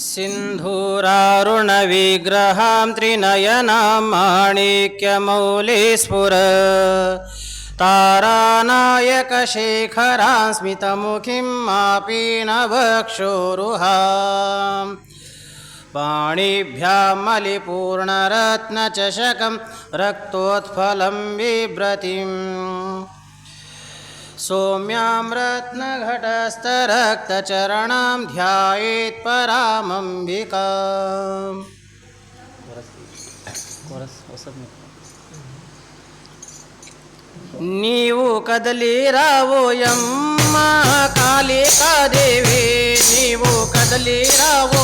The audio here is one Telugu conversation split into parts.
सिन्धूरारुणविग्रहां त्रिनयनां माणिक्यमौलिस्फुर तारानायकशेखरां स्मितमुखीं मापीनवक्षोरुहां पाणिभ्यां मलिपूर्णरत्नचषकं रक्तोत्फलं बिभ्रतिम् सौम्यां रत्नघटस्थरक्तचरणां ध्यायेत् परामम्बिकाम्। नीवु कदलीरावोयम्म कालिकादेवी नीवु कदलीरावो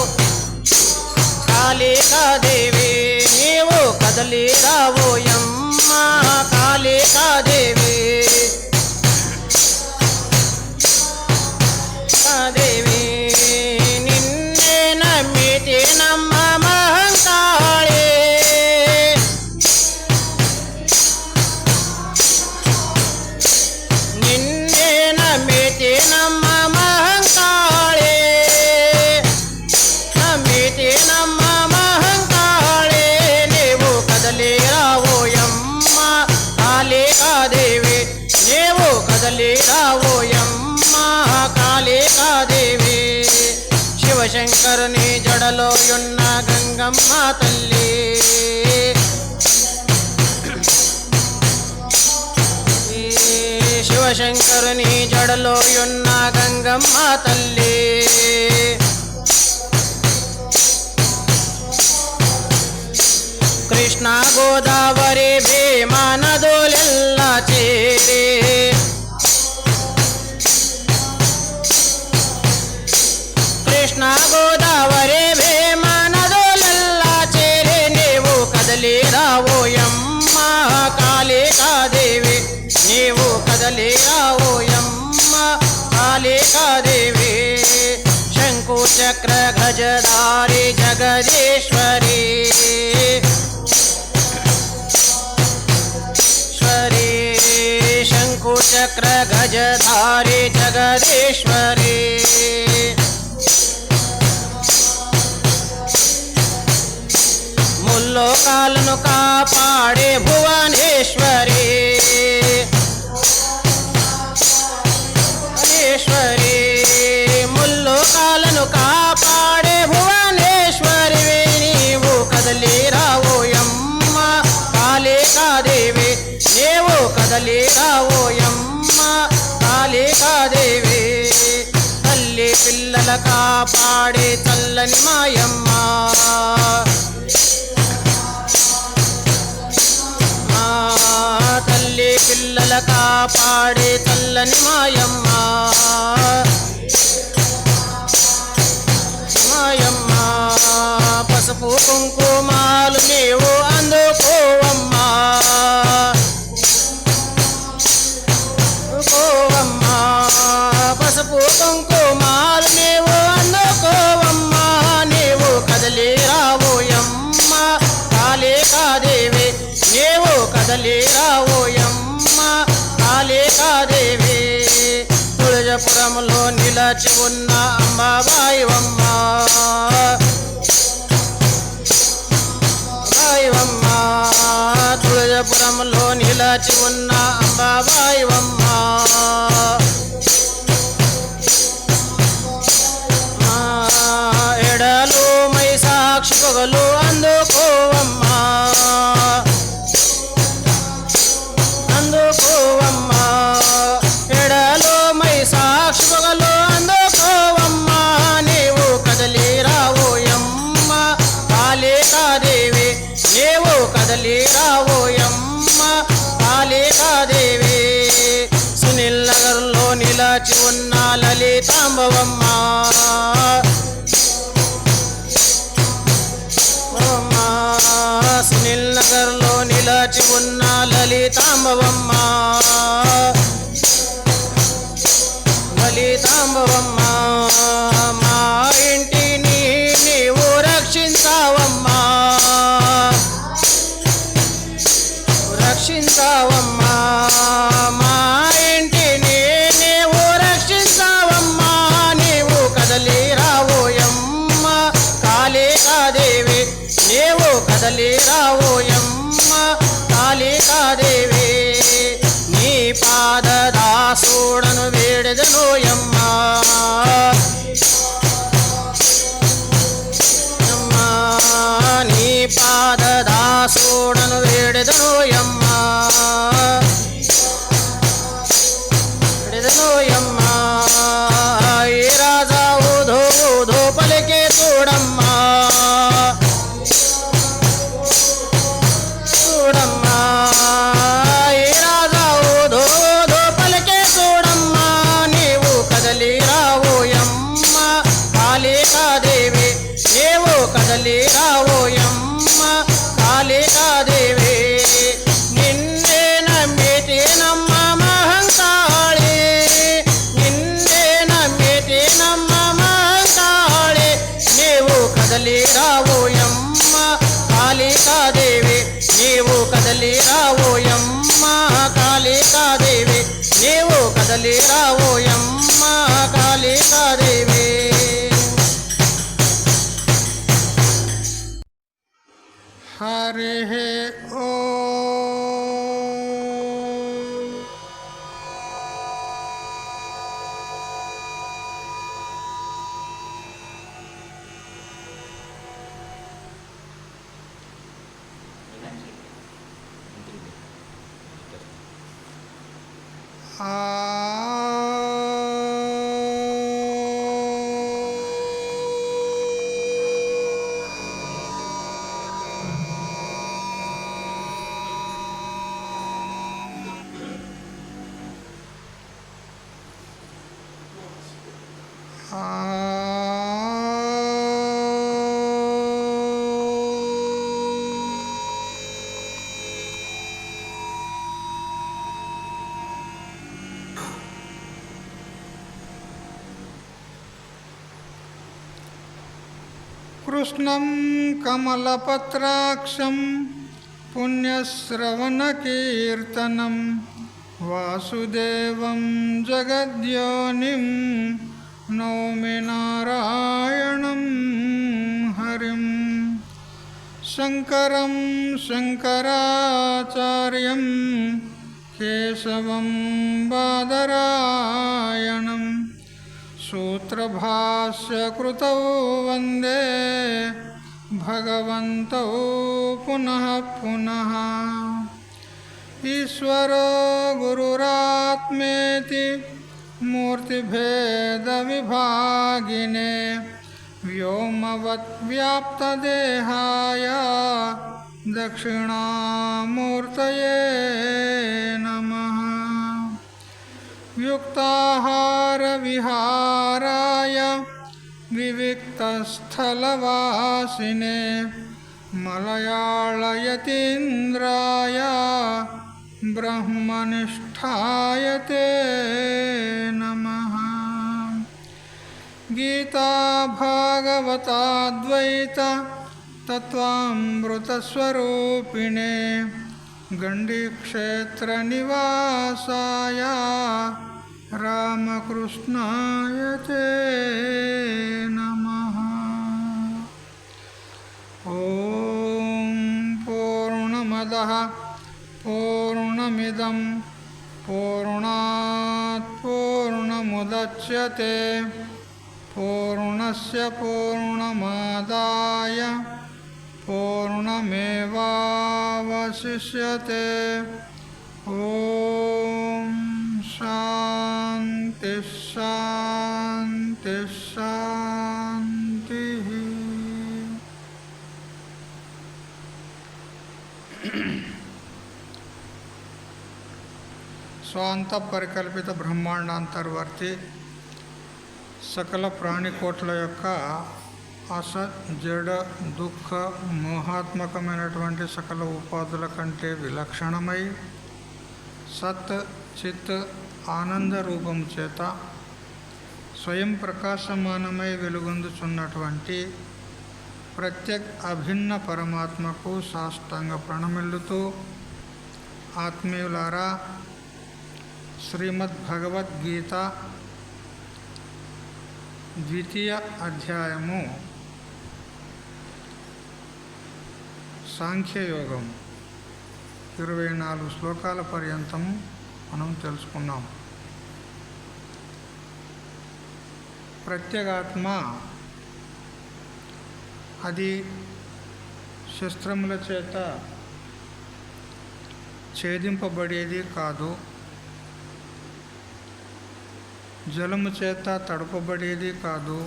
कालिकादेवी नीवु कदलीरावोयम्म कालिकादेवी देवी निन्ने नमिति नम्म महंकाळे निन्ने नमिति नम्म महंकाळे नमिति नम्म महंकाळे नेवु कदलीरावोयम्म कालिकादेवी नेवु कदलीरावोयम्म कालिकादेवी शिवशंकरुनि जडलो युन्न गंगम्म तल्ली शिवशंकरुनि जडलो युन्न गंगम्म तल्ली कृष्ण गोदावरी भीमा नदुलेल्ल चेरे कृष्ण गोदावरी भीमा नदुलेल्ल चेरे नेवु कदलीरावोयम्म कालिकादेवी नेवु कदलीरावोयम्म कालिकादेवी शंकुचक्र गजधारी जगदीश्वरी शंकुचक्र गजधारी जगदीश्वरी मुल्लोकाలను కాపాడే భువనేశ్వరి భువనేశ్వరి ముల్లోకాలను కాపాడే భువనేశ్వరి నీవు కదలీరావోయమ్మ కాళికాదేవి నీవు కదలీరావోయమ్మ కాళికాదేవి తల్లి పిల్లల కాపాడే చల్లని మాయమ్మ తల్లి పిల్లల కాపాడే చల్లని మాయమ్మ మాయమ్మ పసుపు కుంకుమాలు నీవు అందుకోవమ్మా అందుకోవమ్మా పసుపు కుంకుమాలు నీవు అందుకోవమ్మా నీవు కదలీరావోయమ్మ కాళికాదేవి నీవు కదలీరావోయమ్మ కాళికాదేవి తులజపురంలో నిలచి ఉన్న అంబాబాయివమ్మ బాయివమ్మ తులజపురంలో నిలచి ఉన్న అంబాబాయివమ్మ ఎడలు మై సాక్షి పొగలు అందుకోవమ్మా అందుకోవమ్మా ఎడలో మై సాక్షి పొగలు అందుకోవమ్మా నీవు కదలీరావోయమ్మ కాళికాదేవి నీవు కదలీరావోయమ్మ కాళికాదేవి సునీల్ నగర్లో నిలచి ఉన్న లలితాంబవమ్మ సునీల్ నగర్లో నిలచి ఉన్న లలితాంబవమ్మ లలితాంబవమ్మ మా ఇంటిని నీవు రక్షించావమ్మా రక్షించావమ్మా మా ఇంటిని నీవు రక్షించావమ్మా నీవు కదలీరావోయమ్మ కదలి రావోయమ్మ కాళికాదేవి నీ పాదదాసుడను వేడెదనోయమ్మ నీ పాదదాసుడను వేడెదనోయమ్మ వేడెదనోయమ్మ ఈ రాజా ఊధో ఊధో పలికే చూడమ్మా చూడమ్మా ఈ రాజా ఊధో ఊధో పలికే చూడమ్మా నీవు కదలి రావోయమ్మ కాళికాదేవి నీవు కదలి రావోయమ్మ కాళికాదేవి నిన్నే నమ్మితేనమ్మ మహంకాళి నిన్నే నమ్మితేనమ్మ మహంకాళి నీవు కదలి రావోయమ్మ కాళికాదేవి నీవు కదలి రావోయమ్మ కాళికాదేవి నీవు కదలి రావోయమ్మ కాళికాదేవి హరి ఓం. కృష్ణం కమలపత్రాక్షం పుణ్యశ్రవణకీర్తనం వాసుదేవం జగద్యోనిం నౌమి నారాయణం హరిం శంకరం శంకరాచార్యం కేశవం బాదరాయణం సూత్రభాష్యకృతౌ వందే భగవంతౌ పునః పునః ఈశ్వరో గురురాత్మేతి మూర్తిభేదవిభాగినే వ్యోమవద్వ్యాప్తదేహాయ దక్షిణామూర్తయే నమః యుక్తాహారవిహారాయ వివిక్తస్థలవాసినే మలయాళయతీంద్రాయ బ్రహ్మనిష్ఠాయ తే నమః గీతాభాగవతాద్వైత తత్వామృతస్వరూపిణే గండీక్షేత్రనివాసాయ రామకృష్ణాయ తే నమః ఓం పూర్ణమదః పూర్ణమిదం పూర్ణాత్ పూర్ణముదచ్యతే పూర్ణస్య పూర్ణమాదాయ పూర్ణమేవావశిష్యతే ఓం శాంతి శాంతి శాంతి. స్వాంత పరికల్పిత బ్రహ్మాండాంతర్వర్తి సకల ప్రాణికోట్ల యొక్క అసత్ జడ దుఃఖ మోహాత్మకమైనటువంటి సకల ఉపాధుల కంటే విలక్షణమై సత్ చిత్ ఆనంద రూపము చేత స్వయం ప్రకాశమానమై వెలుగొందుచున్నటువంటి ప్రత్యేక్ అభిన్న పరమాత్మకు సాష్టాంగ ప్రణమిల్లుతూ ఆత్మీయులారా, శ్రీమద్భగవద్గీత ద్వితీయ అధ్యాయము సాంఖ్యయోగం 24 శ్లోకాల పర్యంతం మనం తెలుసుకున్నాం. ప్రత్యేగాత్మ అది శస్త్రముల చేత ఛేదింపబడేది కాదు, జలము చేత తడపబడేది కాదు,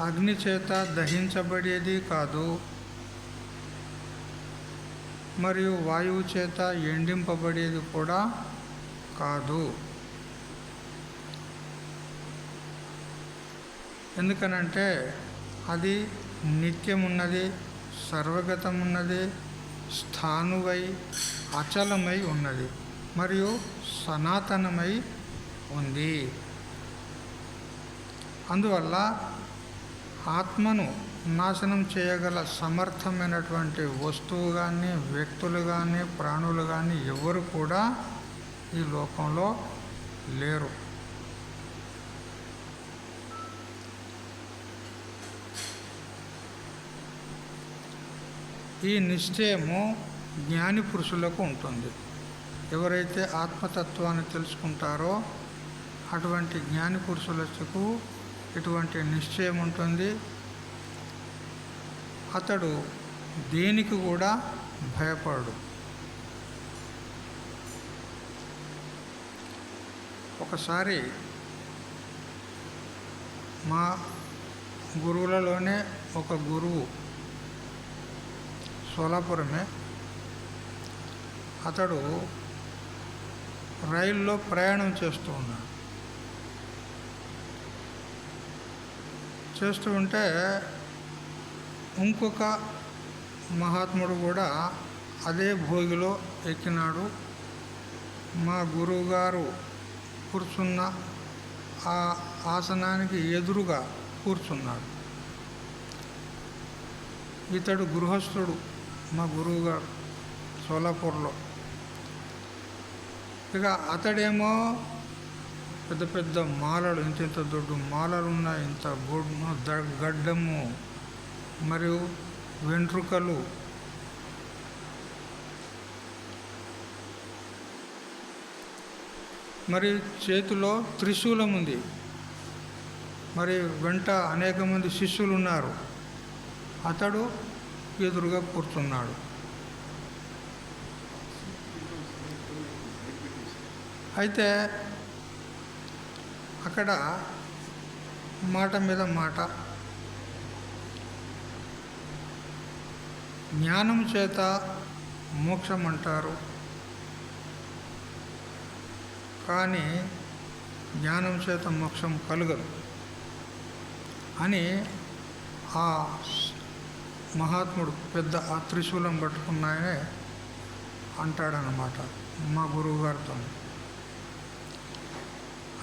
అగ్ని చేత దహించబడేది కాదు, మరియు వాయువు చేత ఎండింపబడేది కూడా కాదు. ఎందుకనంటే అది నిత్యమున్నది, సర్వగతమున్నది, స్థానువై అచలమై ఉన్నది మరియు సనాతనమై ఉంది. అందువల్ల ఆత్మను నాశనం చేయగల సమర్థమైనటువంటి వస్తువు కానీ, వ్యక్తులు కానీ, ప్రాణులు కానీ ఎవరు కూడా ఈ లోకంలో లేరు. ఈ నిశ్చయము జ్ఞాని పురుషులకు ఉంటుంది. ఎవరైతే ఆత్మతత్వాన్ని తెలుసుకుంటారో అటువంటి జ్ఞాని పురుషులకు ఇటువంటి నిశ్చయం ఉంటుంది. అతడు దేనికి కూడా భయపడడు. ఒకసారి మా గురువులలోనే ఒక గురువు, సోలాపురమే, అతడు రైల్లో ప్రయాణం చేస్తూ ఉన్నాడు. చేస్తూ ఉంటే ఇంకొక మహాత్ముడు కూడా అదే భోగిలో ఎక్కినాడు. మా గురువుగారు కూర్చున్న ఆ ఆసనానికి ఎదురుగా కూర్చున్నాడు. ఇతడు గృహస్థుడు, మా గురువుగారు సోలాపూర్లో. ఇక అతడేమో పెద్ద పెద్ద మాలలు, ఇంత దొడ్డు మాలలు ఉన్నాయి, ఇంత గడ్డము మరియు వెంట్రుకలు, మరి చేతిలో త్రిశూలం ఉంది, మరి వెంట అనేక మంది శిష్యులు ఉన్నారు. అతడు ఎదురుగా కూర్చున్నాడు. అయితే అక్కడ మాట మీద మాట, జ్ఞానం చేత మోక్షం అంటారు, కానీ జ్ఞానం చేత మోక్షం కలగదు అని ఆ మహాత్ముడు పెద్ద ఆ త్రిశూలం పట్టుకున్నాయనే అంటాడనమాట మా గురువుగారితో.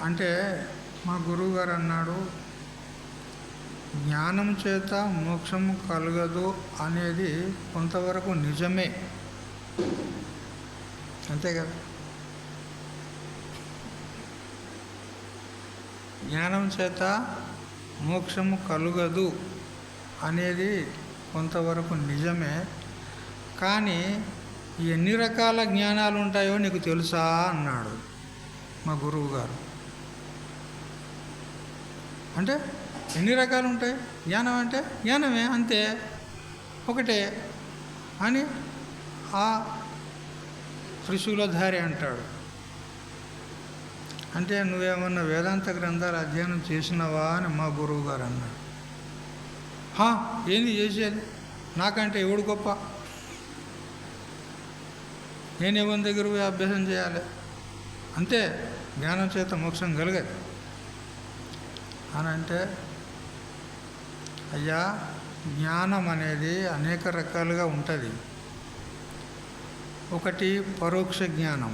అంటే మా గురువుగారు అన్నాడు, జ్ఞానం చేత మోక్షం కలగదు అనేది కొంతవరకు నిజమే, అంతే కదా. జ్ఞానం చేత మోక్షము కలుగదు అనేది కొంతవరకు నిజమే, కానీ ఎన్ని రకాల జ్ఞానాలు ఉంటాయో నీకు తెలుసా అన్నాడు మా గురువు గారు. అంటే ఎన్ని రకాలు ఉంటాయి? జ్ఞానం అంటే జ్ఞానమే, అంతే, ఒకటే అని ఆ త్రిశూలధారి అంటాడు. అంటే నువ్వేమన్నా వేదాంత గ్రంథాలు అధ్యయనం చేసినావా అని మా గురువు గారు అన్నాడు. ఏంది చేసేది, నాకంటే ఎవడు గొప్ప, నేను ఎవరి దగ్గర పోయి అభ్యాసం చేయాలి, అంతే, జ్ఞానం చేత మోక్షం కలగదు అని అంటే, అయ్యా జ్ఞానం అనేది అనేక రకాలుగా ఉంటుంది. ఒకటి పరోక్ష జ్ఞానం,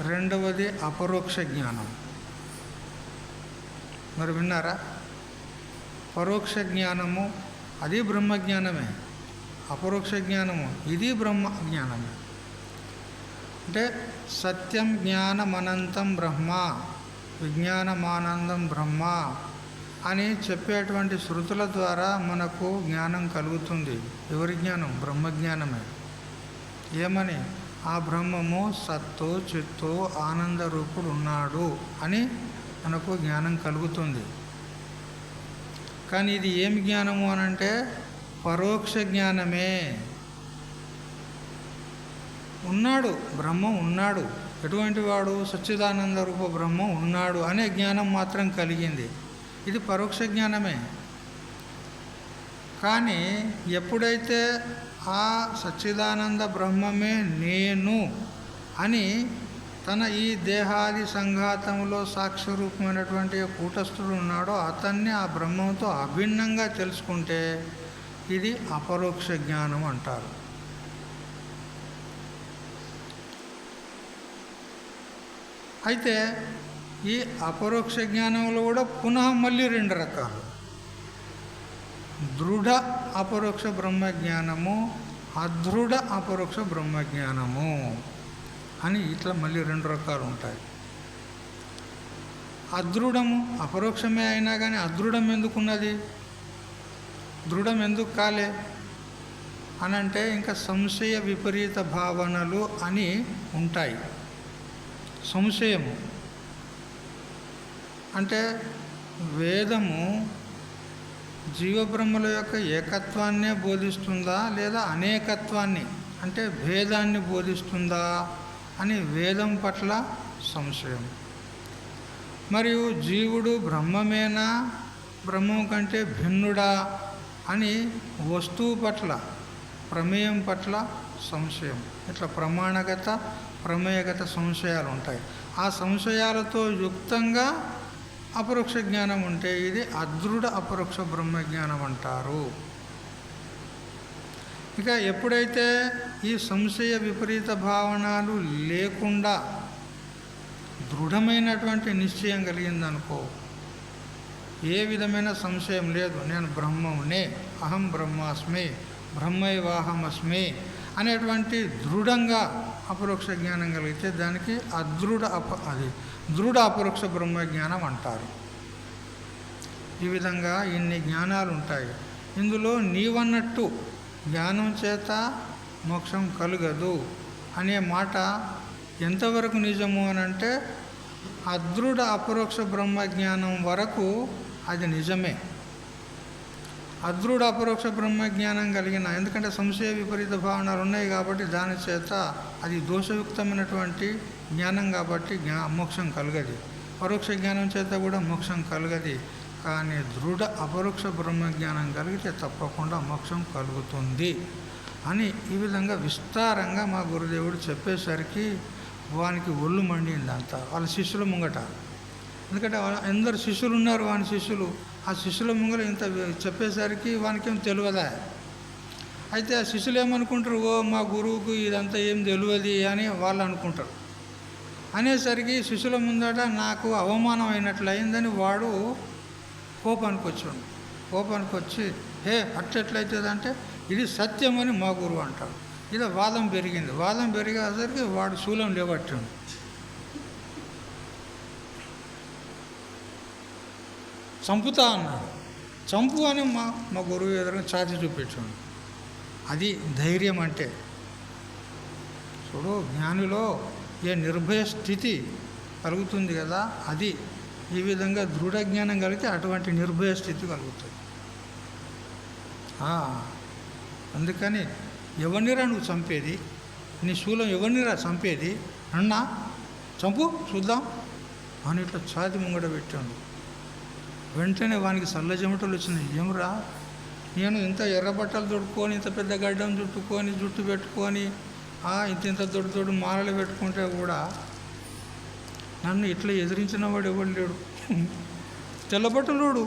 రెండవది అపరోక్ష జ్ఞానం. మరి విన్నారా? పరోక్ష జ్ఞానము అది బ్రహ్మజ్ఞానమే, అపరోక్ష జ్ఞానము ఇది బ్రహ్మ జ్ఞానమే. అంటే సత్యం జ్ఞానమనంతం బ్రహ్మ, విజ్ఞానమానందం బ్రహ్మ, అని చెప్పేటువంటి శృతుల ద్వారా మనకు జ్ఞానం కలుగుతుంది. ఎవరి జ్ఞానం? బ్రహ్మజ్ఞానమే. ఏమని? ఆ బ్రహ్మము సత్తు చిత్తు ఆనంద రూపుడు ఉన్నాడు అని మనకు జ్ఞానం కలుగుతుంది. కానీ ఇది ఏమి జ్ఞానము అనంటే పరోక్ష జ్ఞానమే. ఉన్నాడు, బ్రహ్మం ఉన్నాడు. ఎటువంటి వాడు? సచ్చిదానంద రూప బ్రహ్మం ఉన్నాడు అనే జ్ఞానం మాత్రం కలిగింది. ఇది పరోక్ష జ్ఞానమే. కానీ ఎప్పుడైతే ఆ సచ్చిదానంద బ్రహ్మమే నేను అని తన ఈ దేహాది సంఘాతంలో సాక్ష్యరూపమైనటువంటి కూటస్థుడు ఉన్నాడో అతన్ని ఆ బ్రహ్మంతో అభిన్నంగా తెలుసుకుంటే ఇది అపరోక్ష జ్ఞానం అంటారు. అయితే ఈ అపరోక్ష జ్ఞానంలో కూడా పునః మళ్ళీ 2 రకాలు. దృఢ అపరోక్ష బ్రహ్మజ్ఞానము, అదృఢ అపరోక్ష బ్రహ్మజ్ఞానము అని ఇట్లా మళ్ళీ 2 రకాలు ఉంటాయి. అదృఢము అపరోక్షమే అయినా కానీ అదృఢం ఎందుకున్నది? దృఢం ఎందుకు కాలే అనంటే ఇంకా సంశయ విపరీత భావనలు అని ఉంటాయి. సంశయము అంటే వేదము జీవబ్రహ్మల యొక్క ఏకత్వాన్నే బోధిస్తుందా లేదా అనేకత్వాన్ని అంటే భేదాన్ని బోధిస్తుందా అని వేదం పట్ల సంశయం. మరియు జీవుడు బ్రహ్మమేనా, బ్రహ్మం కంటే భిన్నుడా అని వస్తువు పట్ల ప్రమేయం పట్ల సంశయం. ఇట్లా ప్రమాణగత ప్రమేయగత సంశయాలు ఉంటాయి. ఆ సంశయాలతో యుక్తంగా అపరోక్ష జ్ఞానం ఉంటే ఇది అదృఢ అపరోక్ష బ్రహ్మజ్ఞానం అంటారు. ఇక ఎప్పుడైతే ఈ సంశయ విపరీత భావనలు లేకుండా దృఢమైనటువంటి నిశ్చయం కలిగిందనుకో, ఏ విధమైన సంశయం లేదు, నేను బ్రహ్మమునే, అహం బ్రహ్మాస్మి, బ్రహ్మైవాహమస్మి అనేటువంటి దృఢంగా అపరోక్ష జ్ఞానం కలిగితే దానికి దృఢ అపరోక్ష బ్రహ్మజ్ఞానం అంటారు. ఈ విధంగా ఇన్ని జ్ఞానాలు ఉంటాయి. ఇందులో నీవన్నట్టు జ్ఞానం చేత మోక్షం కలుగదు అనే మాట ఎంతవరకు నిజము అనంటే అదృఢ అపరోక్ష బ్రహ్మజ్ఞానం వరకు అది నిజమే. అదృఢ అపరోక్ష బ్రహ్మజ్ఞానం కలిగిన, ఎందుకంటే సంశయ విపరీత భావనలు ఉన్నాయి కాబట్టి దాని చేత అది దోషయుక్తమైనటువంటి జ్ఞానం కాబట్టి మోక్షం కలగది. పరోక్ష జ్ఞానం చేత కూడా మోక్షం కలగది. కానీ దృఢ అపరోక్ష బ్రహ్మజ్ఞానం కలిగితే తప్పకుండా మోక్షం కలుగుతుంది అని ఈ విధంగా విస్తారంగా మా గురుదేవుడు చెప్పేసరికి వానికి ఒళ్ళు మండింది అంతా వాళ్ళ శిష్యుల ముంగట. ఎందుకంటే ఎందరు శిష్యులు ఉన్నారు, వాని శిష్యులు. ఆ శిష్యుల ముంగల ఇంత చెప్పేసరికి వానికేం తెలియదా. అయితే ఆ శిష్యులు ఏమనుకుంటారు, ఓ మా గురువుకు ఇదంతా ఏం తెలియదు అని వాళ్ళు అనుకుంటారు. అనేసరికి శిష్యుల ముందట నాకు అవమానం అయినట్లు అయిందని వాడు కోపానికి వచ్చాడు. కోపానికి వచ్చి అట్లెట్లయితుందంటే ఇది సత్యమని మా గురువు అంటాడు. ఇది వాదం పెరిగింది. వాదం పెరిగేసరికి వాడు శూలం లేబట్టాడు. చంపుతా అన్నాడు. చంపు అని మా గురువు ఎదురుగా ఛాతి చూపించాడు. అది ధైర్యం అంటే. చూడు, జ్ఞానిలో ఏ నిర్భయ స్థితి కలుగుతుంది కదా, అది ఈ విధంగా దృఢ జ్ఞానం కలిగితే అటువంటి నిర్భయ స్థితి కలుగుతుంది. అందుకని ఎవరినిరా నువ్వు చంపేది? నీ శూలం ఎవరినిరా చంపేది? అన్నా చంపు చూద్దాం అని ఇట్లా ఛాతి ముంగడ పెట్టాడు. వెంటనే వానికి చల్ల చెమటలు వచ్చినాయి. ఏమరా, నేను ఇంత ఎర్ర బట్టలు తొడుక్కొని, ఇంత పెద్ద గడ్డం చుట్టుకొని, జుట్టు పెట్టుకొని, ఇంత దొడ్డు మాలలు పెట్టుకుంటే కూడా నన్ను ఇట్లా ఎదిరించిన వాడు ఎవడు లేడు. తెల్లబట్టలోడు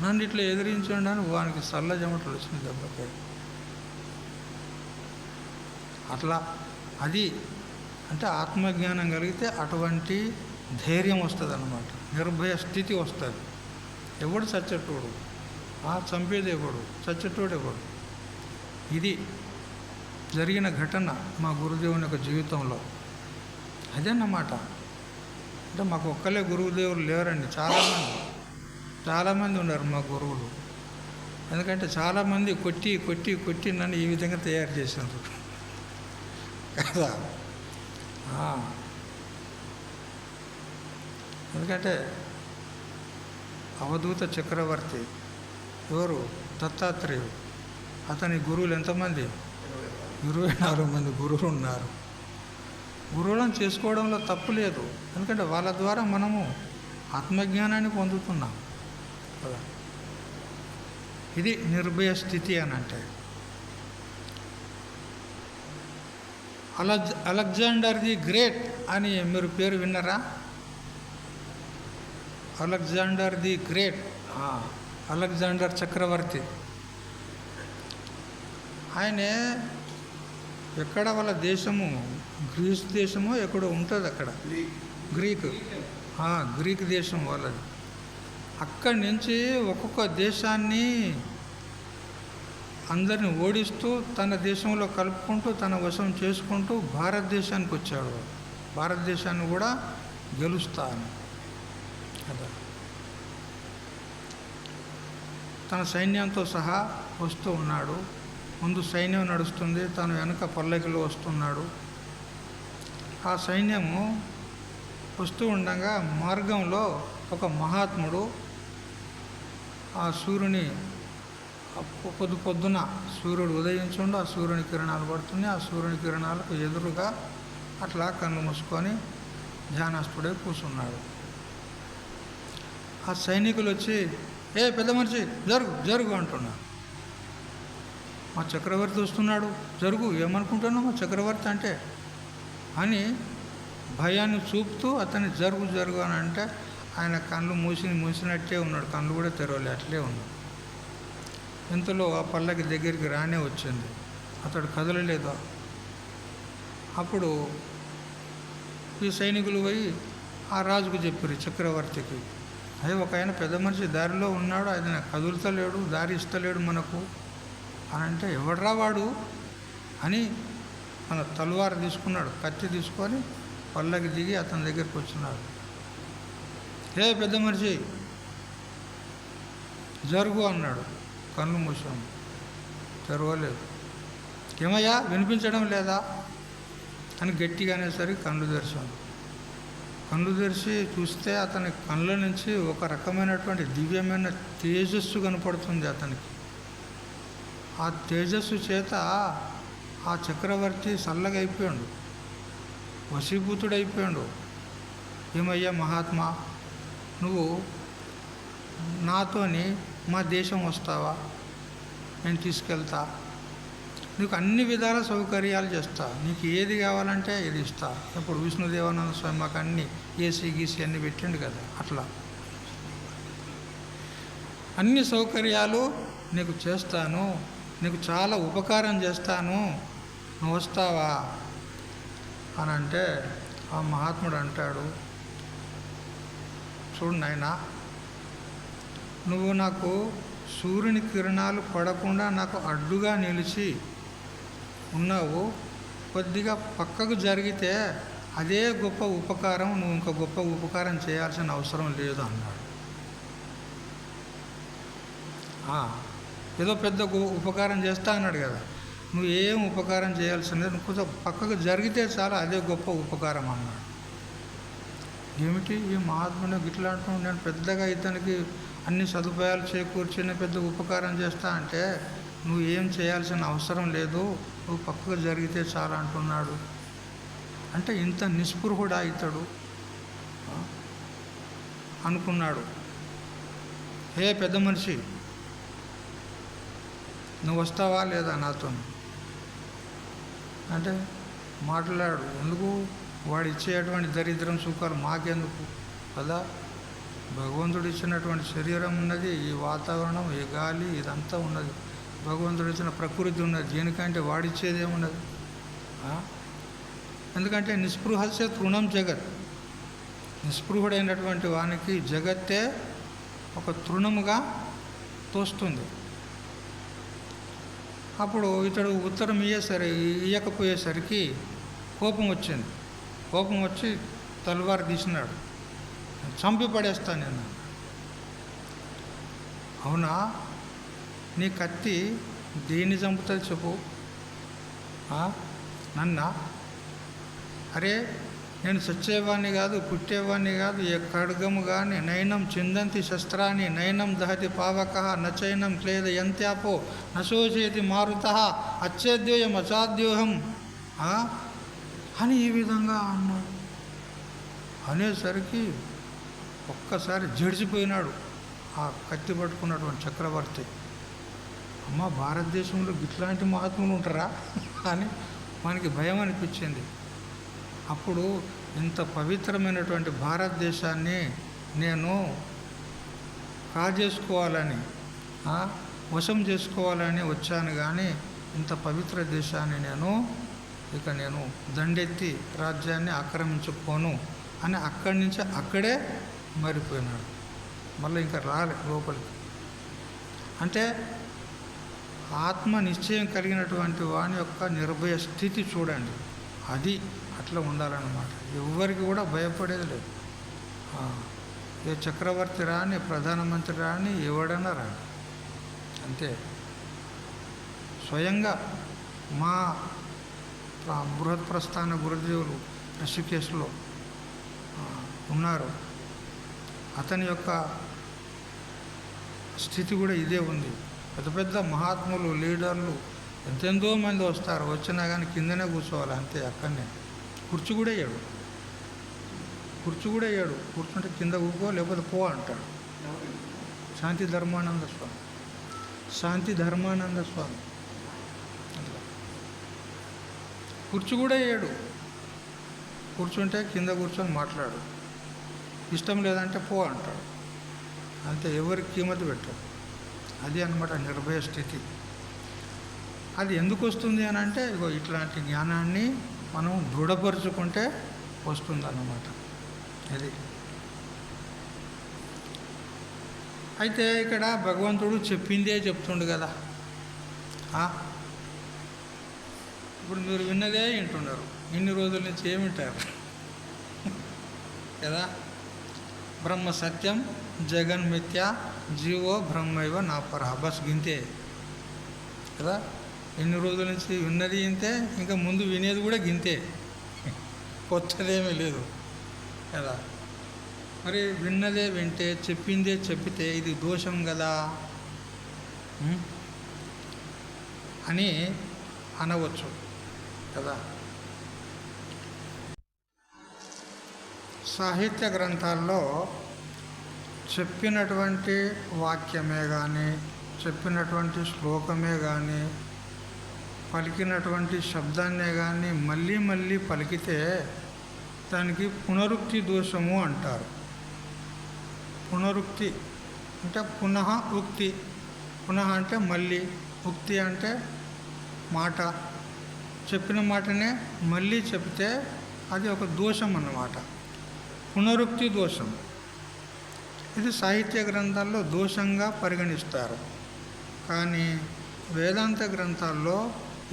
నన్ను ఇట్లా ఎదిరించండి అని వానికి చల్ల చెమటలు వచ్చినాయి దెబ్బకి. అట్లా అది అంటే ఆత్మజ్ఞానం కలిగితే అటువంటి ధైర్యం వస్తుంది అన్నమాట. నిర్భయ స్థితి వస్తుంది. ఎవడు చచ్చేటోడు, చంపేది ఎవడు, చచ్చేటోడు ఎవడు. ఇది జరిగిన ఘటన మా గురుదేవుని యొక్క జీవితంలో. అదేన్నమాట. అంటే మాకు ఒక్కలే గురువుదేవులు లేరండి, చాలామంది ఉన్నారు మా గురువులు. ఎందుకంటే చాలామంది కొట్టి కొట్టి కొట్టి నన్ను ఈ విధంగా తయారు చేశారు కదా. ఎందుకంటే అవధూత చక్రవర్తి ఎవరు? దత్తాత్రేయుడు. అతని గురువులు ఎంతమంది? 24 మంది గురువులు ఉన్నారు. గురువులను చేసుకోవడంలో తప్పు లేదు, ఎందుకంటే వాళ్ళ ద్వారా మనము ఆత్మజ్ఞానాన్ని పొందుతున్నాం కదా. ఇది నిర్భయ స్థితి అని అంటే. అలెగ్జాండర్ ది గ్రేట్ అని మీరు పేరు విన్నారా? అలెగ్జాండర్ ది గ్రేట్, అలెగ్జాండర్ చక్రవర్తి. ఆయనే ఎక్కడ వాళ్ళ దేశము, గ్రీస్ దేశమో ఎక్కడో ఉంటుంది అక్కడ, గ్రీక్ దేశం వాళ్ళది. అక్కడి నుంచి ఒక్కొక్క దేశాన్ని అందరిని ఓడిస్తూ తన దేశంలో కలుపుకుంటూ తన వశం చేసుకుంటూ భారతదేశానికి వచ్చాడు. భారతదేశాన్ని కూడా గెలుస్తాను కదా. తన సైన్యంతో సహా వస్తూ ఉన్నాడు. ముందు సైన్యం నడుస్తుంది, తను వెనక పల్లకిలో వస్తున్నాడు. ఆ సైన్యము వస్తూ ఉండగా మార్గంలో ఒక మహాత్ముడు ఆ సూర్యుని పొద్దున సూర్యుడు ఉదయించుండు, ఆ సూర్యుని కిరణాలు పడుతున్నాయి. ఆ సూర్యుని కిరణాలకు ఎదురుగా అట్లా కళ్ళు మూసుకొని ధ్యానస్తుడే కూర్చున్నాడు. ఆ సైనికులు వచ్చి, ఏ పెద్ద మనిషి జరుగు జరుగు అంటున్నారు. మా చక్రవర్తి వస్తున్నాడు, జరుగు, ఏమనుకుంటున్నావు మా చక్రవర్తి అంటే అని భయాన్ని చూపుతూ అతన్ని జరుగు జరుగు అని అంటే ఆయన కళ్ళు మూసినట్టే ఉన్నాడు, కళ్ళు కూడా తెరవలే, అట్లే ఉన్నాడు. ఇంతలో ఆ పల్లకి దగ్గరికి రానే వచ్చింది, అతడు కదలలేదు. అప్పుడు ఈ సైనికులు పోయి ఆ రాజుకు చెప్పారు, చక్రవర్తికి, అదే ఒక ఆయన పెద్ద మనిషి దారిలో ఉన్నాడు, ఆయన కదులుతలేడు, దారి ఇస్తలేడు మనకు అని అంటే, ఎవడ్రా వాడు అని మన తల్వారు తీసుకున్నాడు, కత్తి తీసుకొని పల్లకి దిగి అతని దగ్గరికి వచ్చినాడు. ఏ పెద్ద మనిషి జరుగు అన్నాడు. కళ్ళు మూసాము, తెరవలేదు. ఏమయ్యా వినిపించడం లేదా అని గట్టిగా అనేసరికి కళ్ళు తెరిచాను. కళ్ళు తెరిచి చూస్తే అతని కళ్ళ నుంచి ఒక రకమైనటువంటి దివ్యమైన తేజస్సు కనపడుతుంది అతనికి. ఆ తేజస్సు చేత ఆ చక్రవర్తి చల్లగా అయిపోయాడు, వశీభూతుడైపోయాడు. ఏమయ్యా మహాత్మా, నువ్వు నాతోని మా దేశం వస్తావా? నేను తీసుకెళ్తా, నీకు అన్ని విధాల సౌకర్యాలు చేస్తా, నీకు ఏది కావాలంటే ఇది ఇస్తా. ఇప్పుడు విష్ణుదేవానంద స్వామి మాకు అన్ని ఏసీ గీసీ అన్నీ పెట్టిండు కదా, అట్లా అన్ని సౌకర్యాలు నీకు చేస్తాను, నీకు చాలా ఉపకారం చేస్తాను, నువ్వు వస్తావా అని అంటే ఆ మహాత్ముడు అంటాడు, చూడు నాయనా, నువ్వు నాకు సూర్యుని కిరణాలు పడకుండా నాకు అడ్డుగా నిలిచి ఉన్నావు, కొద్దిగా పక్కకు జరిగితే అదే గొప్ప ఉపకారం, నువ్వు ఇంకా గొప్ప ఉపకారం చేయాల్సిన అవసరం లేదు అన్నాడు. ఏదో పెద్ద ఉపకారం చేస్తా అన్నాడు కదా, నువ్వు ఏం ఉపకారం చేయాల్సిందే, నువ్వు కొంచెం పక్కకు జరిగితే చాలా అదే గొప్ప ఉపకారం అన్నాడు. ఏమిటి ఈ మహాత్ముడు గిట్లా అంటున్నాడు, నేను పెద్దగా ఇతనికి అన్ని సదుపాయాలు చేకూర్చిన పెద్ద ఉపకారం చేస్తా అంటే నువ్వు ఏం చేయాల్సిన అవసరం లేదు, నువ్వు పక్కకు జరిగితే చాలా అంటున్నాడు. అంటే ఇంత నిస్పృహుడా ఇతడు అనుకున్నాడు. ఏ పెద్ద మనిషి, నువ్వు వస్తావా లేదా నాతో అంటే మాట్లాడు, ఎందుకు వాడు ఇచ్చేటువంటి దరిద్రం సుఖాలు మాకెందుకు కదా, భగవంతుడు ఇచ్చినటువంటి శరీరం ఉన్నది, ఈ వాతావరణం, ఈ గాలి, ఇదంతా ఉన్నది, భగవంతుడు ఇచ్చిన ప్రకృతి ఉన్నది, దీనికంటే వాడిచ్చేది ఏమున్నది. ఎందుకంటే నిస్పృహస్య తృణం జగత్, నిస్పృహుడైనటువంటి వానికి జగత్తే ఒక తృణముగా తోస్తుంది. అప్పుడు ఇతడు ఉత్తరం ఇయ్యకపోయేసరికి కోపం వచ్చింది. కోపం వచ్చి తల్వారు తీసినాడు. చంపి పడేస్తాను నేను. అవునా, నీ కత్తి దేన్ని చంపుతుంది చెప్పు? నన్నా? అరే, నేను చచ్చేవాడిని కాదు, పుట్టేవాడిని కాదు. ఏ ఖడ్గము కానీ నైనం చిందంతి శస్త్రాన్ని నైనం దహతి పావక నచైనం క్లేద యంత్యాపో నశోచేతి మారుత అచ్చేద్యోయం అచాద్యోహం అని ఈ విధంగా అన్నాడు. అనేసరికి ఒక్కసారి జడిచిపోయినాడు ఆ కత్తి పట్టుకున్నటువంటి చక్రవర్తి. అమ్మ, భారతదేశంలో ఇట్లాంటి మహాత్ములు ఉంటారా అని మనకి భయం అనిపించింది. అప్పుడు ఇంత పవిత్రమైనటువంటి భారతదేశాన్ని నేను కాజేసుకోవాలని, వశం చేసుకోవాలని వచ్చాను, కానీ ఇంత పవిత్ర దేశాన్ని నేను దండెత్తి రాజ్యాన్ని ఆక్రమించుకోను అని అక్కడి నుంచి అక్కడే మారిపోయినాడు. మళ్ళీ ఇంకా రాలే లోపలికి. అంటే ఆత్మ నిశ్చయం కలిగినటువంటి వాని యొక్క నిర్భయ స్థితి చూడండి. అది అట్లా ఉండాలన్నమాట. ఎవరికి కూడా భయపడేది లేదు. ఏ చక్రవర్తి రాని, ప్రధానమంత్రి రాని, ఎవడన్నా రాని, అంతే. స్వయంగా మా బృహత్ ప్రస్థాన గురుదేవులు ఋషికేశ్లో ఉన్నారు. అతని యొక్క స్థితి కూడా ఇదే ఉంది. పెద్ద పెద్ద మహాత్ములు, లీడర్లు ఎంతెంతో మంది వస్తారు. వచ్చినా కానీ కిందనే కూర్చోవాలి, అంతే. అక్కడనే కుర్చీ కూడా వేయడు. కూర్చుంటే కింద కూకో లేకపోతే పో అంటాడు. శాంతి ధర్మానంద స్వామి అట్లా కుర్చీ కూడా వేయడు. కూర్చుంటే కింద కూర్చొని మాట్లాడు, ఇష్టం లేదంటే పో అంటాడు, అంతే. ఎవరికి కీమతి పెట్టాడు. అది అన్నమాట నిర్భయ స్థితి. అది ఎందుకు వస్తుంది అని అంటే, ఇగో ఇట్లాంటి జ్ఞానాన్ని మనం దృఢపరుచుకుంటే వస్తుందన్నమాట. అది. అయితే ఇక్కడ భగవంతుడు చెప్పిందే చెప్తుండు కదా. ఇప్పుడు మీరు విన్నదే వింటున్నారు. ఇన్ని రోజుల నుంచి ఏమి వింటారు కదా? బ్రహ్మ సత్యం జగన్ మిథ్య జీవో బ్రహ్మైవ నాపర, బస్ గింతే కదా. ఎన్ని రోజుల నుంచి విన్నది ఇంతే, ఇంకా ముందు వినేది కూడా గింతే, కొత్తదేమీ లేదు కదా. మరి విన్నదే వింటే, చెప్పిందే చెప్పితే ఇది దోషం కదా అని అనవచ్చు కదా. సాహిత్య గ్రంథాల్లో చెప్పినటువంటి వాక్యమే కానీ, చెప్పినటువంటి శ్లోకమే కానీ, పలికినటువంటి శబ్దాన్నే కానీ మళ్ళీ మళ్ళీ పలికితే దానికి పునరుక్తి దోషము అంటారు. పునరుక్తి అంటే పునః ఉక్తి. పునః అంటే మళ్ళీ, ఉక్తి అంటే మాట. చెప్పిన మాటనే మళ్ళీ చెప్తే అది ఒక దోషం అన్నమాట, పునరుక్తి దోషం. ఇది సాహిత్య గ్రంథాల్లో దోషంగా పరిగణిస్తారు. కానీ వేదాంత గ్రంథాల్లో